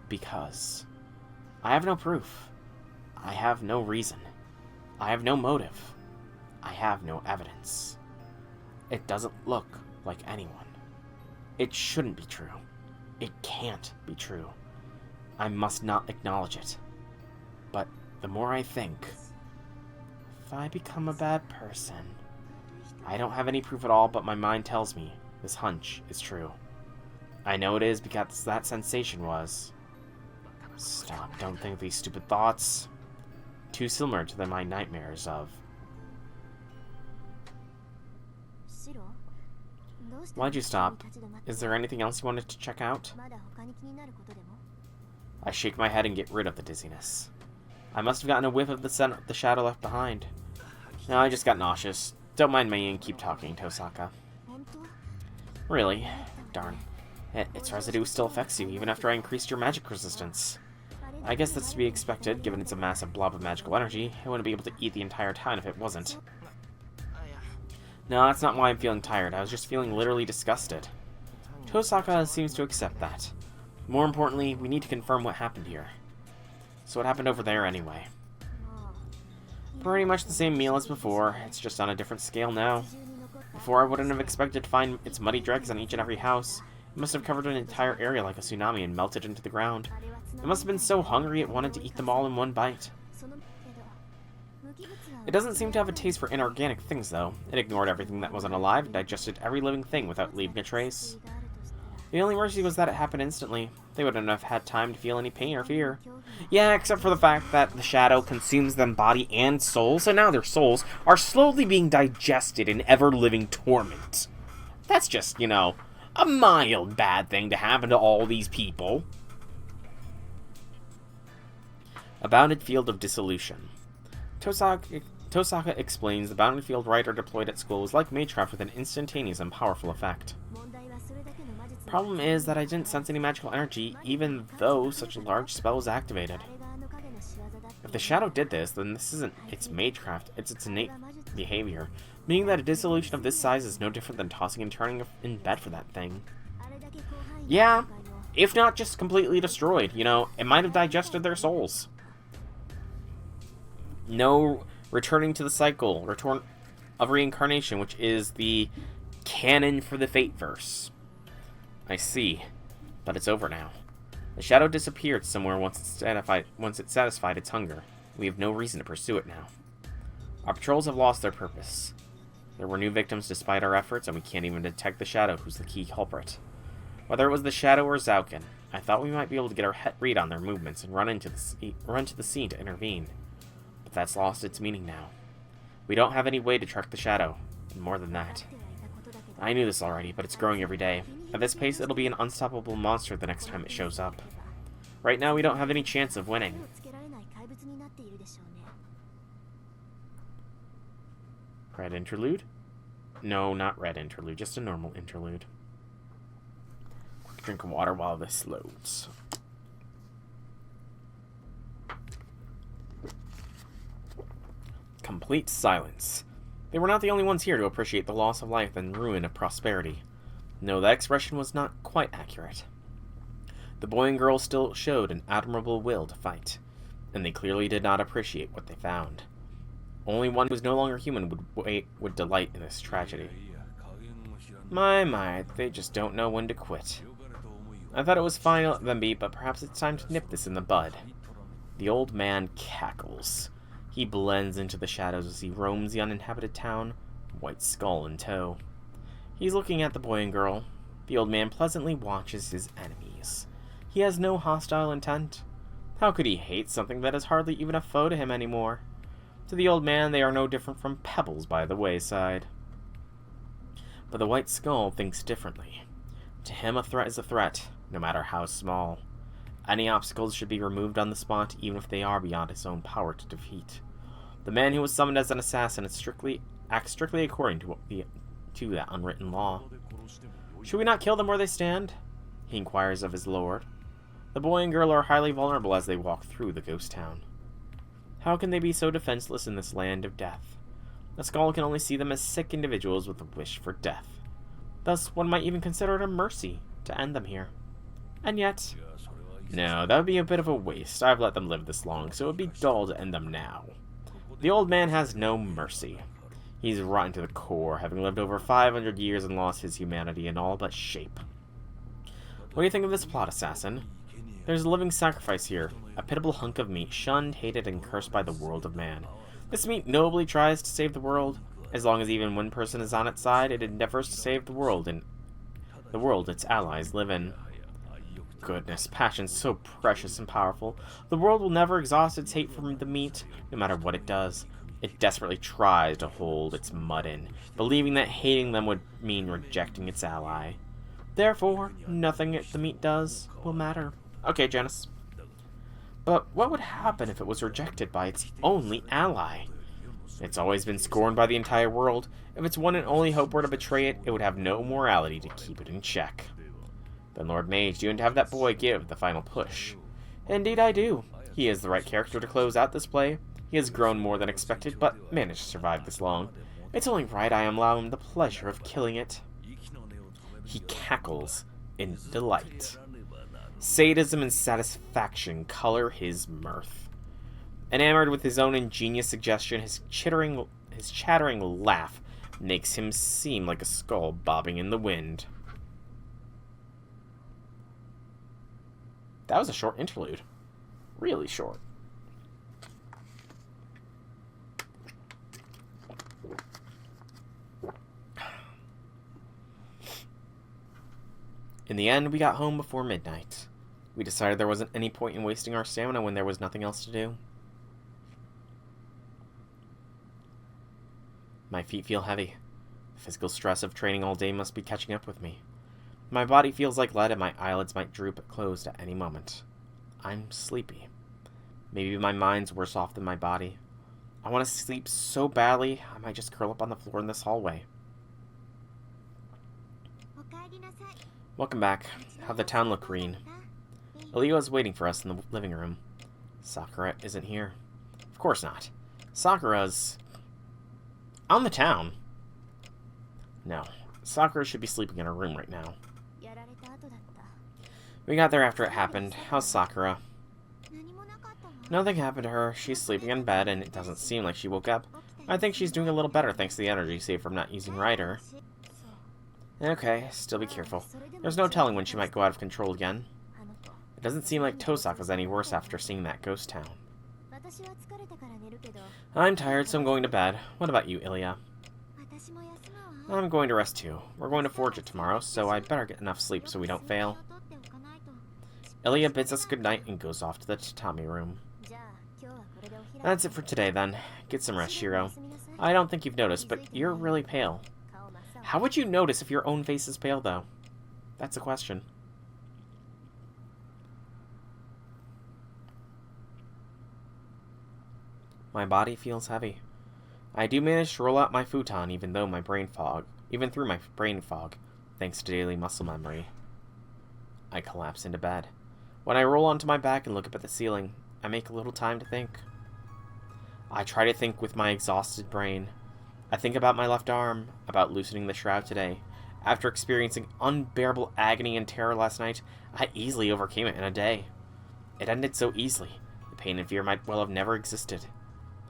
Because I have no proof. I have no reason. I have no motive. I have no evidence. It doesn't look like anyone. It shouldn't be true. It can't be true. I must not acknowledge it. But the more I think, if I become a bad person, I don't have any proof at all, but my mind tells me this hunch is true. I know it is because that sensation was... Stop, don't think these stupid thoughts. Too similar to my nightmares of... Why'd you stop? Is there anything else you wanted to check out? I shake my head and get rid of the dizziness. I must have gotten a whiff of the shadow left behind. No, I just got nauseous. Don't mind me and keep talking, Tosaka. Really? Darn. Its residue still affects you, even after I increased your magic resistance. I guess that's to be expected, given it's a massive blob of magical energy. I wouldn't be able to eat the entire town if it wasn't. No, that's not why I'm feeling tired. I was just feeling literally disgusted. Tosaka seems to accept that. More importantly, we need to confirm what happened here. So what happened over there anyway? Pretty much the same meal as before, it's just on a different scale now. Before, I wouldn't have expected to find its muddy dregs on each and every house. It must have covered an entire area like a tsunami and melted into the ground. It must have been so hungry it wanted to eat them all in one bite. It doesn't seem to have a taste for inorganic things, though. It ignored everything that wasn't alive and digested every living thing without leaving a trace. The only mercy was that it happened instantly. They wouldn't have had time to feel any pain or fear. Yeah, except for the fact that the shadow consumes them body and soul, so now their souls are slowly being digested in ever-living torment. That's just, you know, a mild bad thing to happen to all these people. A bounded field of dissolution. Tosaka explains the bounded field Rider deployed at school was like Magecraft with an instantaneous and powerful effect. Problem is that I didn't sense any magical energy, even though such a large spell was activated. If the shadow did this, then this isn't its Magecraft, it's its innate behavior, meaning that a dissolution of this size is no different than tossing and turning in bed for that thing. Yeah, if not just completely destroyed, you know, it might have digested their souls. No returning to the cycle, return of reincarnation, which is the canon for the Fate verse. I see, but it's over now. The shadow disappeared somewhere once it satisfied its hunger. We have no reason to pursue it now. Our patrols have lost their purpose. There were new victims despite our efforts, and we can't even detect the shadow, who's the key culprit. Whether it was the shadow or Zaukin, I thought we might be able to get our read on their movements and run to the scene to intervene. But that's lost its meaning now. We don't have any way to track the shadow, and more than that. I knew this already, but it's growing every day. At this pace, it'll be an unstoppable monster the next time it shows up. Right now, we don't have any chance of winning. Red interlude? No, not red interlude, just a normal interlude. Quick drink of water while this loads. Complete silence. They were not the only ones here to appreciate the loss of life and ruin of prosperity. No, that expression was not quite accurate. The boy and girl still showed an admirable will to fight, and they clearly did not appreciate what they found. Only one who was no longer human would delight in this tragedy. My, they just don't know when to quit. I thought it was fine to let them be, but perhaps it's time to nip this in the bud. The old man cackles. He blends into the shadows as he roams the uninhabited town, White Skull in tow. He's looking at the boy and girl. The old man pleasantly watches his enemies. He has no hostile intent. How could he hate something that is hardly even a foe to him anymore? To the old man, they are no different from pebbles by the wayside. But the White Skull thinks differently. To him, a threat is a threat, no matter how small. Any obstacles should be removed on the spot, even if they are beyond his own power to defeat. The man who was summoned as an assassin acts strictly according to that unwritten law. Should we not kill them where they stand? He inquires of his lord. The boy and girl are highly vulnerable as they walk through the ghost town. How can they be so defenseless in this land of death? The skull can only see them as sick individuals with a wish for death. Thus, one might even consider it a mercy to end them here. And yet, No, that would be a bit of a waste. I've let them live this long, so it would be dull to end them now. The old man has no mercy. He's rotten to the core, having lived over 500 years and lost his humanity in all but shape. What do you think of this plot, assassin? There's a living sacrifice here, a pitiable hunk of meat, shunned, hated, and cursed by the world of man. This meat nobly tries to save the world. As long as even one person is on its side, it endeavors to save the world and the world its allies live in. Goodness, passion's so precious and powerful. The world will never exhaust its hate for the meat, no matter what it does. It desperately tries to hold its mud in, believing that hating them would mean rejecting its ally. Therefore, nothing the meat does will matter. Okay, Janice. But what would happen if it was rejected by its only ally? It's always been scorned by the entire world. If its one and only hope were to betray it, it would have no morality to keep it in check. Then, Lord Mage, do you have that boy give the final push? Indeed I do. He is the right character to close out this play. He has grown more than expected, but managed to survive this long. It's only right I allow him the pleasure of killing it. He cackles in delight. Sadism and satisfaction color his mirth. Enamored with his own ingenious suggestion, his chattering laugh makes him seem like a skull bobbing in the wind. That was a short interlude. Really short. In the end, we got home before midnight. We decided there wasn't any point in wasting our stamina when there was nothing else to do. My feet feel heavy. The physical stress of training all day must be catching up with me. My body feels like lead and my eyelids might droop closed at any moment. I'm sleepy. Maybe my mind's worse off than my body. I want to sleep so badly, I might just curl up on the floor in this hallway. Welcome back. How'd the town look, Reen? Aleo's waiting for us in the living room. Sakura isn't here. Of course not. Sakura's on the town. No. Sakura should be sleeping in her room right now. We got there after it happened. How's Sakura? Nothing happened to her. She's sleeping in bed, and it doesn't seem like she woke up. I think she's doing a little better thanks to the energy saved from not using Rider. Okay, still be careful. There's no telling when she might go out of control again. It doesn't seem like Tosaka's any worse after seeing that ghost town. I'm tired, so I'm going to bed. What about you, Ilya? I'm going to rest too. We're going to forge it tomorrow, so I'd better get enough sleep so we don't fail. Ilya bids us goodnight and goes off to the tatami room. That's it for today, then. Get some rest, Shiro. I don't think you've noticed, but you're really pale. How would you notice if your own face is pale, though? That's a question. My body feels heavy. I do manage to roll out my futon even through my brain fog, thanks to daily muscle memory. I collapse into bed. When I roll onto my back and look up at the ceiling, I make a little time to think. I try to think with my exhausted brain. I think about my left arm, about loosening the shroud today. After experiencing unbearable agony and terror last night, I easily overcame it in a day. It ended so easily. The pain and fear might well have never existed.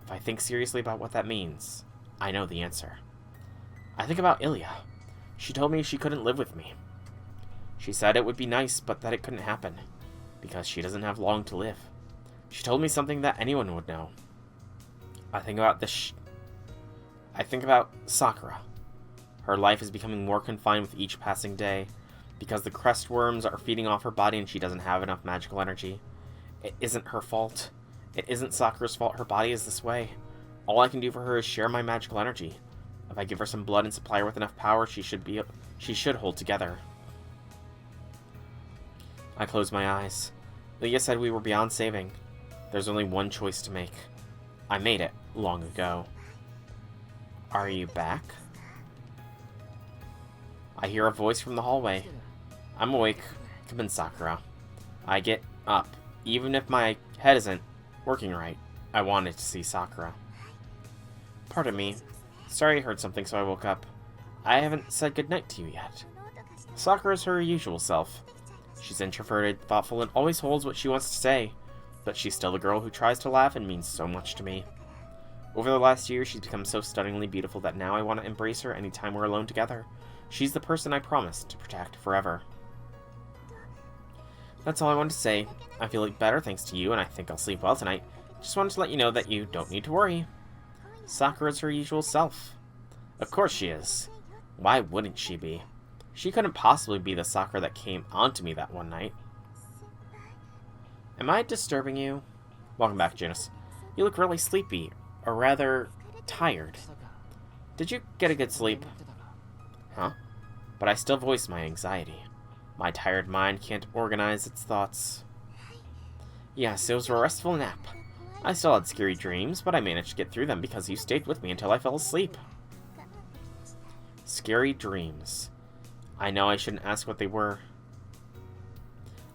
If I think seriously about what that means, I know the answer. I think about Ilya. She told me she couldn't live with me. She said it would be nice, but that it couldn't happen, because she doesn't have long to live. She told me something that anyone would know. I think about Sakura. Her life is becoming more confined with each passing day, because the crest worms are feeding off her body and she doesn't have enough magical energy. It isn't her fault. It isn't Sakura's fault her body is this way. All I can do for her is share my magical energy. If I give her some blood and supply her with enough power, she should hold together. I close my eyes. Leah said we were beyond saving. There's only one choice to make. I made it long ago. Are you back? I hear a voice from the hallway. I'm awake. Come in, Sakura. I get up. Even if my head isn't working right, I wanted to see Sakura. Pardon me. Sorry I heard something, so I woke up. I haven't said goodnight to you yet. Sakura's her usual self. She's introverted, thoughtful, and always holds what she wants to say. But she's still the girl who tries to laugh and means so much to me. Over the last year, she's become so stunningly beautiful that now I want to embrace her anytime we're alone together. She's the person I promised to protect forever. That's all I wanted to say. I feel like better thanks to you, and I think I'll sleep well tonight. Just wanted to let you know that you don't need to worry. Sakura's her usual self. Of course she is. Why wouldn't she be? She couldn't possibly be the Sakura that came onto me that one night. Am I disturbing you? Welcome back, Junus. You look really sleepy, or rather, tired. Did you get a good sleep? Huh? But I still voice my anxiety. My tired mind can't organize its thoughts. Yes, it was a restful nap. I still had scary dreams, but I managed to get through them because you stayed with me until I fell asleep. Scary dreams. I know I shouldn't ask what they were.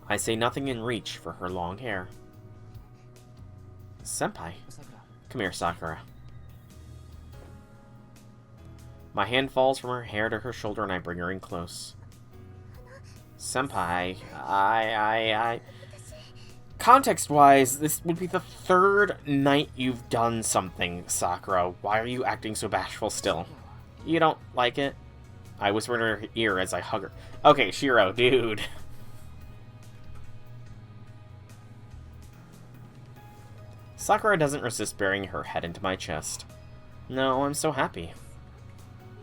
I say nothing in reach for her long hair. Senpai. Come here, Sakura. My hand falls from her hair to her shoulder and I bring her in close. Senpai, Context-wise, this would be the third night you've done something, Sakura. Why are you acting so bashful still? You don't like it? I whisper in her ear as I hug her. Okay, Shiro, dude. Sakura doesn't resist burying her head into my chest. No, I'm so happy.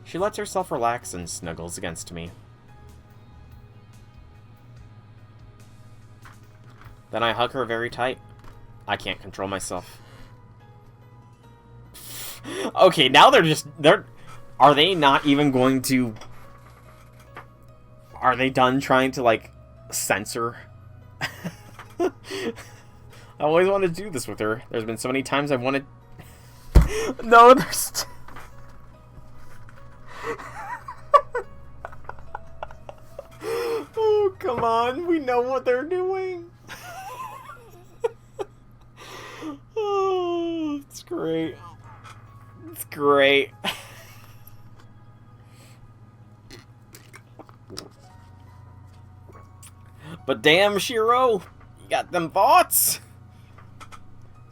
She lets herself relax and snuggles against me. Then I hug her very tight. I can't control myself. Okay, now they're... Are they not even going to... Are they done trying to, like, censor? I always wanted to do this with her. There's been so many times I've wanted... No, there's... Oh, come on. We know what they're doing. Oh, it's great. It's great. But damn, Shiro, you got them thoughts?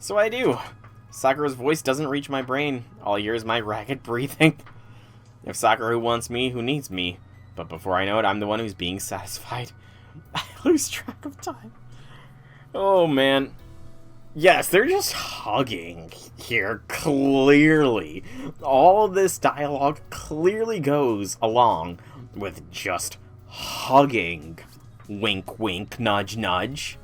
So I do. Sakura's voice doesn't reach my brain. All I hear is my ragged breathing. If Sakura wants me, who needs me? But before I know it, I'm the one who's being satisfied. I lose track of time. Oh, man. Yes, they're just hugging here, clearly. All this dialogue clearly goes along with just hugging. Wink, wink, nudge, nudge.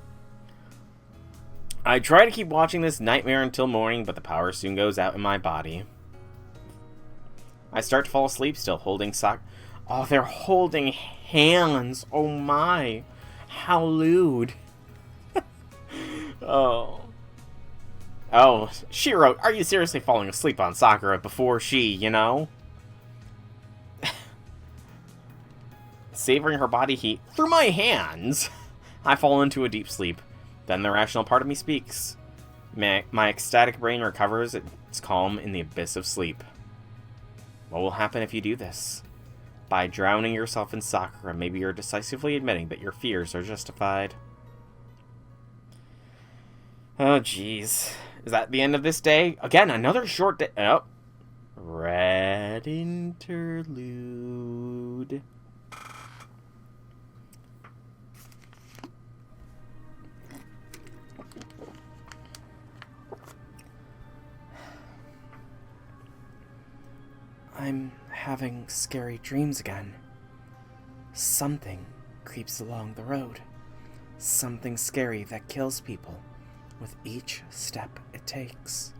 I try to keep watching this nightmare until morning, but the power soon goes out in my body. I start to fall asleep, still holding Oh, they're holding hands. Oh my. How lewd. Oh. Oh, Shiro, are you seriously falling asleep on Sakura before she, you know? Savoring her body heat through my hands, I fall into a deep sleep. Then the rational part of me speaks. My ecstatic brain recovers its calm in the abyss of sleep. What will happen if you do this? By drowning yourself in Sakura, maybe you're decisively admitting that your fears are justified. Oh, jeez. Is that the end of this day? Again, another short day. Oh. Red interlude. I'm having scary dreams again. Something creeps along the road. Something scary that kills people with each step it takes.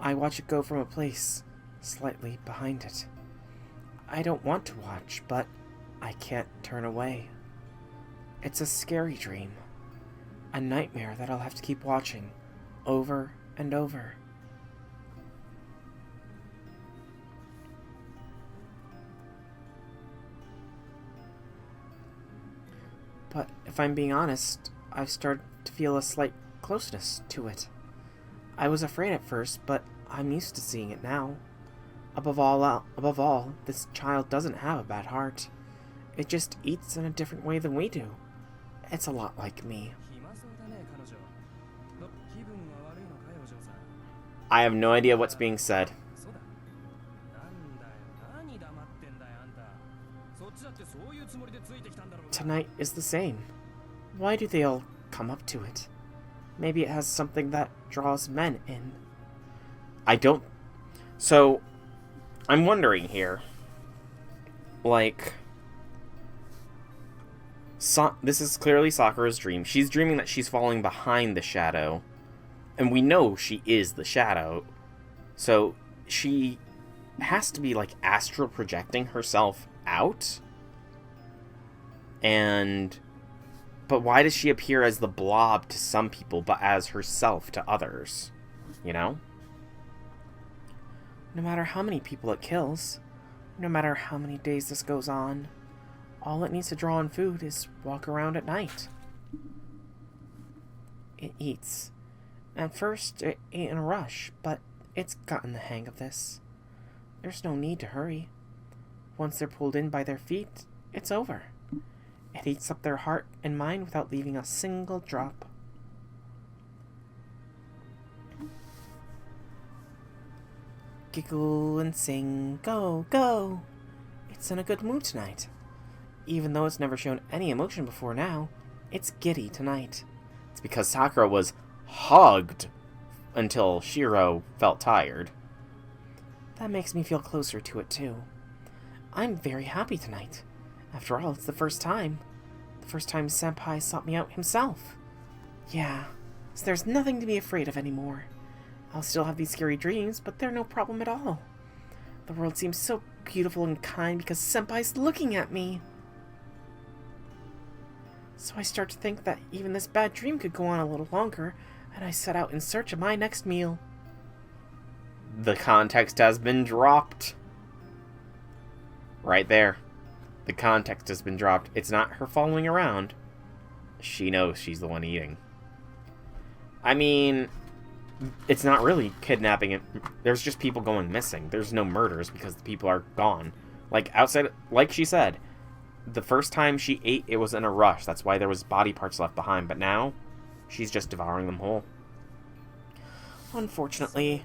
I watch it go from a place slightly behind it. I don't want to watch, but I can't turn away. It's a scary dream. A nightmare that I'll have to keep watching over and over. But if I'm being honest, I've started to feel a slight closeness to it. I was afraid at first, but I'm used to seeing it now. Above all, this child doesn't have a bad heart. It just eats in a different way than we do. It's a lot like me. I have no idea what's being said. Tonight is the same. Why do they all come up to it? Maybe it has something that draws men in. I don't... So, I'm wondering here. Like... this is clearly Sakura's dream. She's dreaming that she's falling behind the shadow. And we know she is the shadow. So, she has to be, like, astral projecting herself out. But why does she appear as the blob to some people, but as herself to others? You know? No matter how many people it kills, no matter how many days this goes on, all it needs to draw on food is walk around at night. It eats. At first, it ate in a rush, but it's gotten the hang of this. There's no need to hurry. Once they're pulled in by their feet, it's over. It eats up their heart and mind without leaving a single drop. Giggle and sing, go, go! It's in a good mood tonight. Even though it's never shown any emotion before now, it's giddy tonight. It's because Sakura was hugged until Shiro felt tired. That makes me feel closer to it too. I'm very happy tonight. After all, it's the first time. The first time Senpai sought me out himself. Yeah, so there's nothing to be afraid of anymore. I'll still have these scary dreams, but they're no problem at all. The world seems so beautiful and kind because Senpai's looking at me. So I start to think that even this bad dream could go on a little longer, and I set out in search of my next meal. The context has been dropped. Right there. The context has been dropped. It's not her following around. She knows she's the one eating. I mean, it's not really kidnapping. There's just people going missing. There's no murders because the people are gone. Like, outside, like she said, the first time she ate, it was in a rush. That's why there was body parts left behind. But now, she's just devouring them whole. Unfortunately.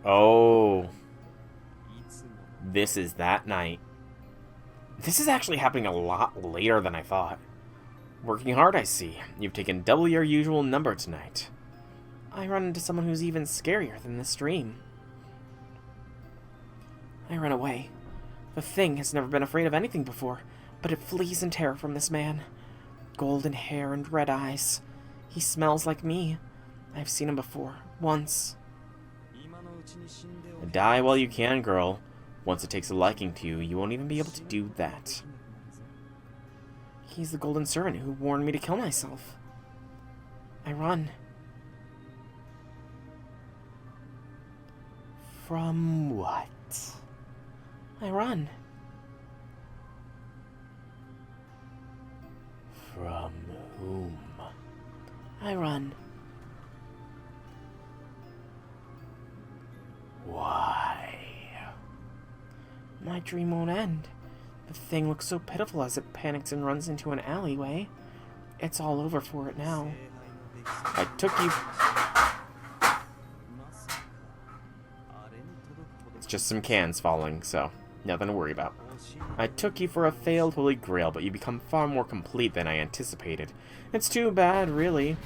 Oh. This is that night. This is actually happening a lot later than I thought. Working hard, I see. You've taken double your usual number tonight. I run into someone who's even scarier than this dream. I run away. The thing has never been afraid of anything before, but it flees in terror from this man. Golden hair and red eyes. He smells like me. I've seen him before, once. Die while you can, girl. Once it takes a liking to you, you won't even be able to do that. He's the golden servant who warned me to kill myself. I run. From what? I run. From whom? I run. Why? My dream won't end. The thing looks so pitiful as it panics and runs into an alleyway. It's all over for it now. I took you... It's just some cans falling, so nothing to worry about. I took you for a failed Holy Grail, but you become far more complete than I anticipated. It's too bad, really.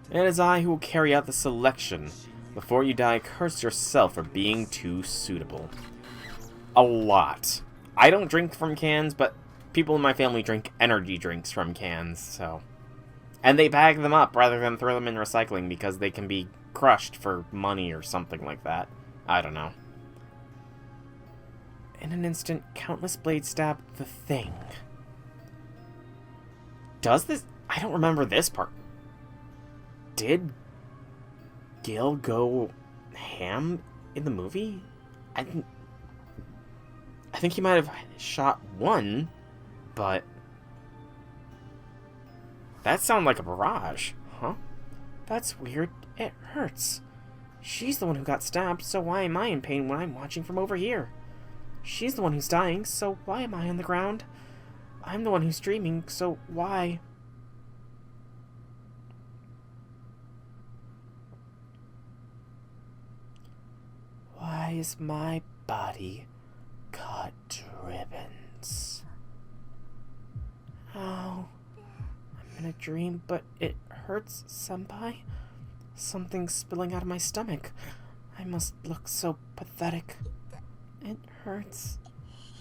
It is I who will carry out the selection. Before you die, curse yourself for being too suitable. A lot. I don't drink from cans, but people in my family drink energy drinks from cans, so... And they bag them up rather than throw them in recycling because they can be crushed for money or something like that. I don't know. In an instant, countless blades stabbed the thing. Does this... I don't remember this part. Did Gil go ham in the movie? I think he might have shot one, but that sounded like a barrage, huh? That's weird. It hurts. She's the one who got stabbed, so why am I in pain when I'm watching from over here? She's the one who's dying, so why am I on the ground? I'm the one who's dreaming, so why? Why is my body cut to ribbons? Oh, I'm in a dream, but it hurts, senpai. Something's spilling out of my stomach. I must look so pathetic. It hurts.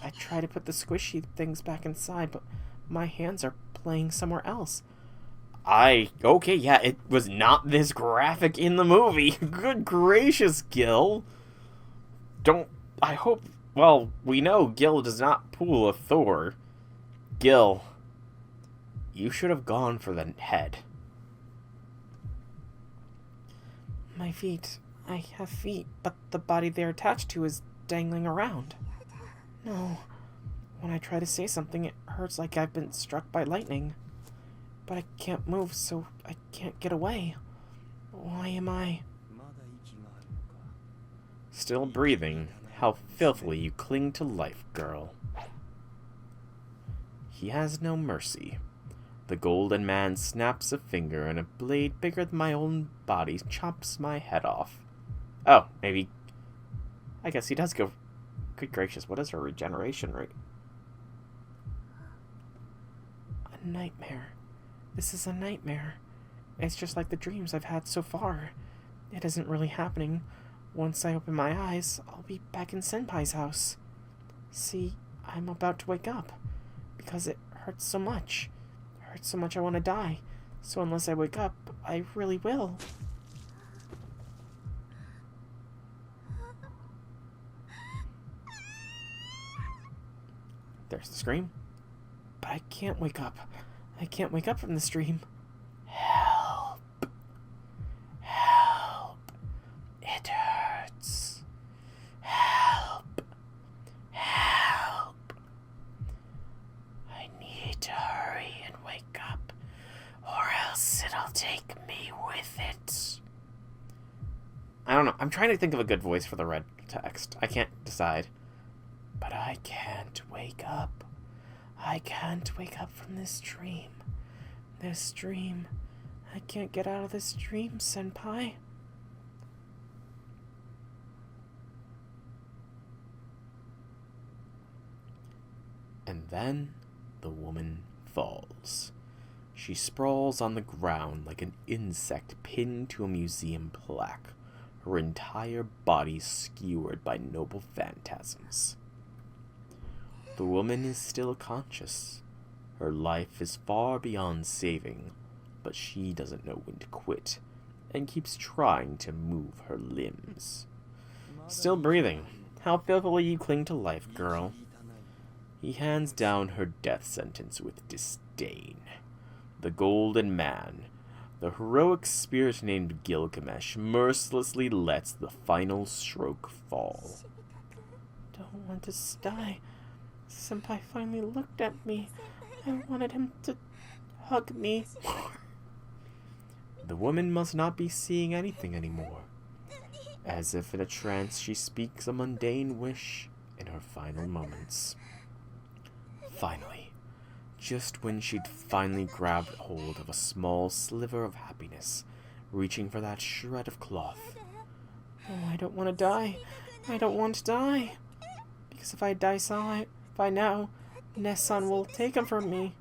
I try to put the squishy things back inside, but my hands are playing somewhere else. Okay, yeah, it was not this graphic in the movie. Good gracious, Gil. Well, we know Gil does not pull a Thor. Gil, you should have gone for the head. My feet. I have feet, but the body they're attached to is dangling around. No. When I try to say something, it hurts like I've been struck by lightning. But I can't move, so I can't get away. Why am I... Still breathing. How filthily you cling to life, girl. He has no mercy. The golden man snaps a finger, and a blade bigger than my own body chops my head off. Oh, maybe... I guess he does go... Good gracious, what is her regeneration rate? A nightmare. This is a nightmare. It's just like the dreams I've had so far. It isn't really happening. Once I open my eyes, I'll be back in Senpai's house. See, I'm about to wake up. Because it hurts so much. It hurts so much I want to die. So unless I wake up, I really will. There's the scream. But I can't wake up. I can't wake up from this dream. Help. Help. It hurts. Help. Help. I need to hurry and wake up, or else it'll take me with it. I don't know. I'm trying to think of a good voice for the red text. I can't decide. But I can't wake up. I can't wake up from this dream. This dream. I can't get out of this dream, senpai. And then the woman falls. She sprawls on the ground like an insect pinned to a museum plaque, her entire body skewered by noble phantasms. The woman is still conscious. Her life is far beyond saving, but she doesn't know when to quit, and keeps trying to move her limbs. Still breathing. How filthily you cling to life, girl. He hands down her death sentence with disdain. The Golden Man, the heroic spirit named Gilgamesh, mercilessly lets the final stroke fall. Don't want to die. Senpai finally looked at me. I wanted him to hug me. The woman must not be seeing anything anymore. As if in a trance, she speaks a mundane wish in her final moments. Finally, just when she'd finally grabbed hold of a small sliver of happiness, reaching for that shred of cloth. Oh, I don't want to die. I don't want to die. Because if I die by now, Nessan will take him from me.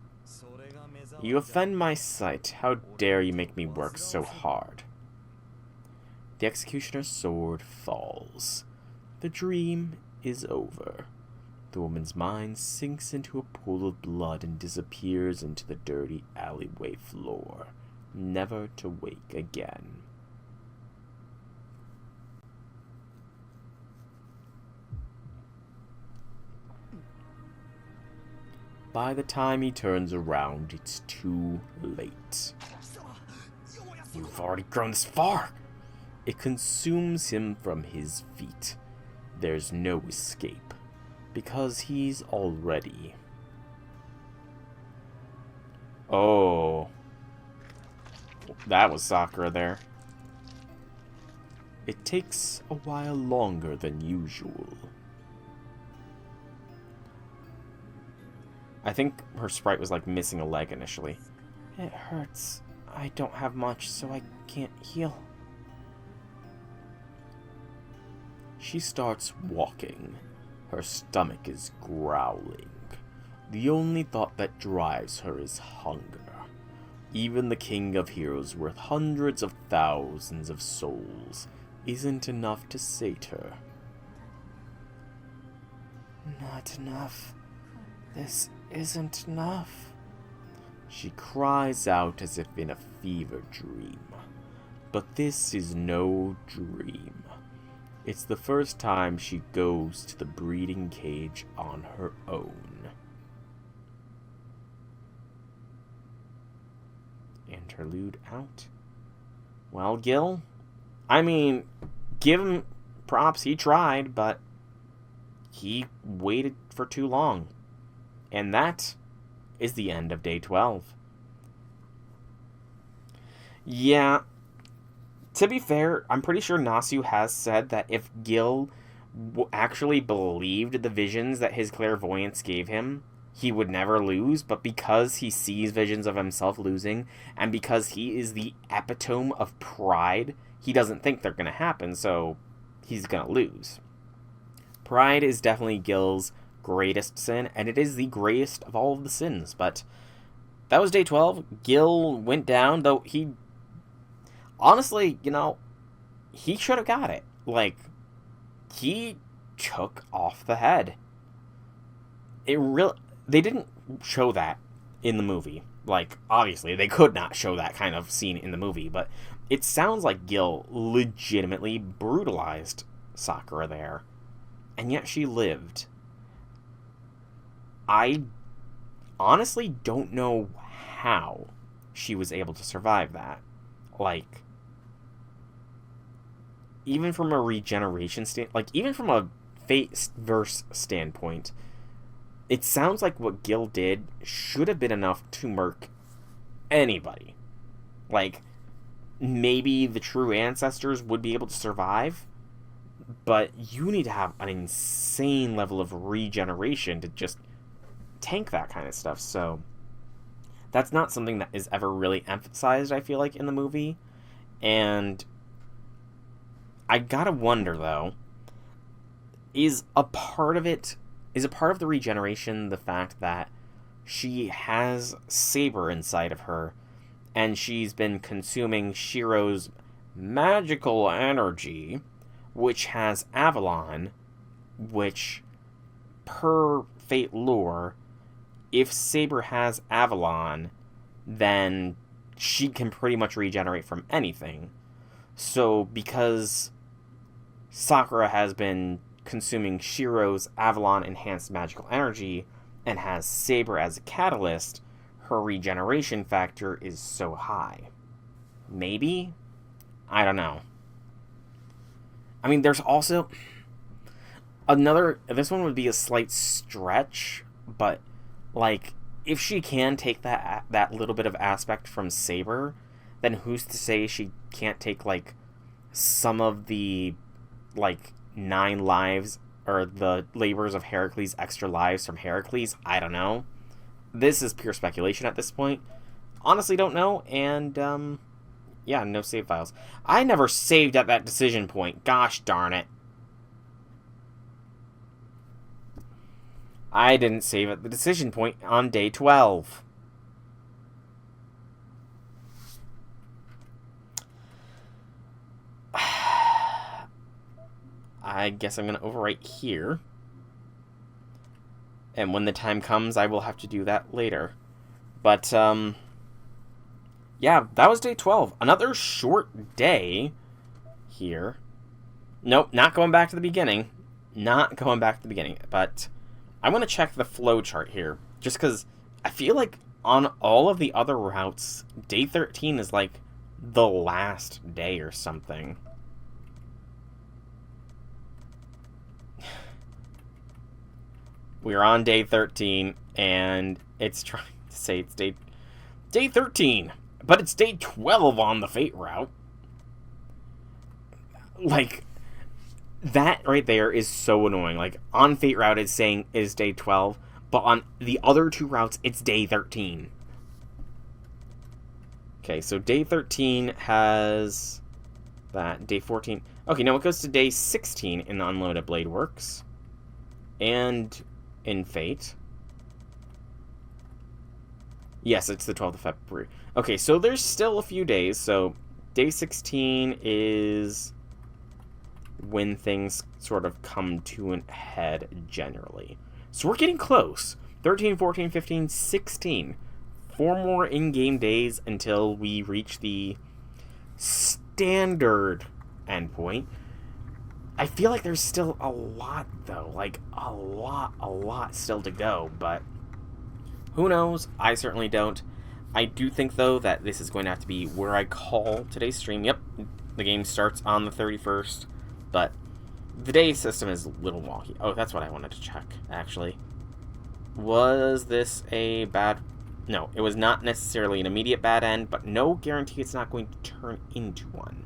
You offend my sight. How dare you make me work so hard? The executioner's sword falls. The dream is over. The woman's mind sinks into a pool of blood and disappears into the dirty alleyway floor, never to wake again. By the time he turns around, it's too late. You've already grown this far! It consumes him from his feet. There's no escape, because he's already... Oh. That was Sakura there. It takes a while longer than usual. I think her sprite was, like, missing a leg initially. It hurts. I don't have much, so I can't heal. She starts walking. Her stomach is growling. The only thought that drives her is hunger. Even the king of heroes worth hundreds of thousands of souls isn't enough to sate her. Not enough. This isn't enough. She cries out as if in a fever dream. But this is no dream. It's the first time she goes to the breeding cage on her own. Interlude out. Well, Gil, I mean, give him props, he tried, but he waited for too long. And that is the end of day 12. Yeah, to be fair, I'm pretty sure Nasu has said that if Gil actually believed the visions that his clairvoyance gave him, he would never lose, but because he sees visions of himself losing, and because he is the epitome of pride, he doesn't think they're going to happen, so he's going to lose. Pride is definitely Gil's greatest sin, and it is the greatest of all of the sins, but that was day 12. Gil went down, though he... Honestly, you know, he should have got it. Like, he took off the head. They didn't show that in the movie. Like, obviously, they could not show that kind of scene in the movie, but it sounds like Gil legitimately brutalized Sakura there. And yet she lived. I honestly don't know how she was able to survive that. Like, even from a regeneration even from a fate-verse standpoint, it sounds like what Gil did should have been enough to murk anybody. Like, maybe the true ancestors would be able to survive, but you need to have an insane level of regeneration to just tank that kind of stuff. So that's not something that is ever really emphasized, I feel like, in the movie. And I gotta wonder, though, is a part of the regeneration the fact that she has Saber inside of her, and she's been consuming Shiro's magical energy, which has Avalon, which, per Fate lore, if Saber has Avalon, then she can pretty much regenerate from anything. So, because Sakura has been consuming Shiro's Avalon-enhanced magical energy and has Saber as a catalyst, her regeneration factor is so high. Maybe? I don't know. I mean, there's also this one would be a slight stretch, but, like, if she can take that little bit of aspect from Saber, then who's to say she can't take, like, some of the, like, 9 lives, or the labors of Heracles' extra lives from Heracles? I don't know. This is pure speculation at this point. Honestly, don't know, and, yeah, no save files. I never saved at that decision point. Gosh darn it. I didn't save at the decision point on day 12. I guess I'm going to overwrite here. And when the time comes, I will have to do that later. But, yeah, that was day 12. Another short day here. Nope, not going back to the beginning. Not going back to the beginning. But I'm going to check the flow chart here. Just because I feel like on all of the other routes, day 13 is like the last day or something. We're on day 13, and it's trying to say it's day 13, but it's day 12 on the Fate route. Like, that right there is so annoying. Like, on Fate route it's saying is day 12, but on the other 2 routes, it's day 13. Okay, so day 13 has that. Day 14... Okay, no, it goes to day 16 in the Unloaded Blade Works. And in Fate. Yes, it's the 12th of February. Okay, so there's still a few days. So day 16 is when things sort of come to a head generally. So we're getting close. 13, 14, 15, 16. 4 more in-game days until we reach the standard endpoint. I feel like there's still a lot, though. Like, a lot still to go, but who knows? I certainly don't. I do think, though, that this is going to have to be where I call today's stream. Yep, the game starts on the 31st, but the day system is a little wonky. Oh, that's what I wanted to check, actually. Was this a bad... No, it was not necessarily an immediate bad end, but no guarantee it's not going to turn into one.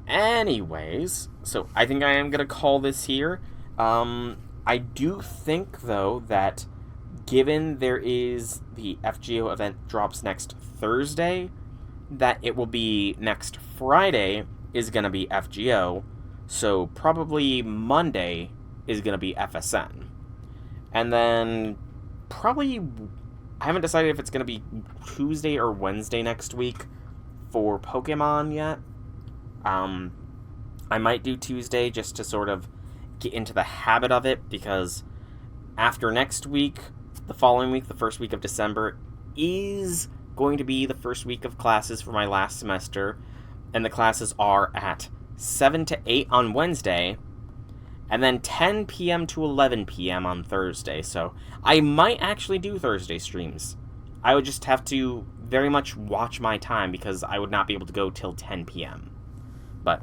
Anyways, so I think I am going to call this here. I do think, though, that given there is the FGO event drops next Thursday, that it will be next Friday is going to be FGO, so probably Monday is going to be FSN. And then probably... I haven't decided if it's going to be Tuesday or Wednesday next week for Pokemon yet. I might do Tuesday just to sort of get into the habit of it, because after next week, the following week, the first week of December, is going to be the first week of classes for my last semester, and the classes are at 7 to 8 on Wednesday, and then 10 p.m. to 11 p.m. on Thursday, so I might actually do Thursday streams. I would just have to very much watch my time, because I would not be able to go till 10 p.m. But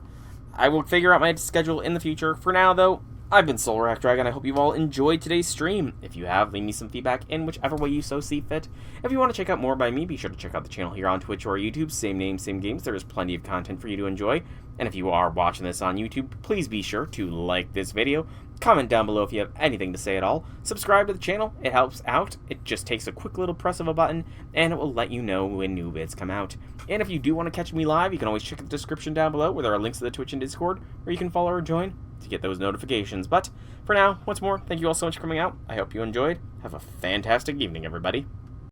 I will figure out my schedule in the future. For now, though, I've been Soulrack Dragon. I hope you've all enjoyed today's stream. If you have, leave me some feedback in whichever way you so see fit. If you want to check out more by me, be sure to check out the channel here on Twitch or YouTube. Same name, same games. There is plenty of content for you to enjoy. And if you are watching this on YouTube, please be sure to like this video. Comment down below if you have anything to say at all. Subscribe to the channel. It helps out. It just takes a quick little press of a button, and it will let you know when new vids come out. And if you do want to catch me live, you can always check the description down below where there are links to the Twitch and Discord where you can follow or join to get those notifications. But for now, once more, thank you all so much for coming out. I hope you enjoyed. Have a fantastic evening, everybody.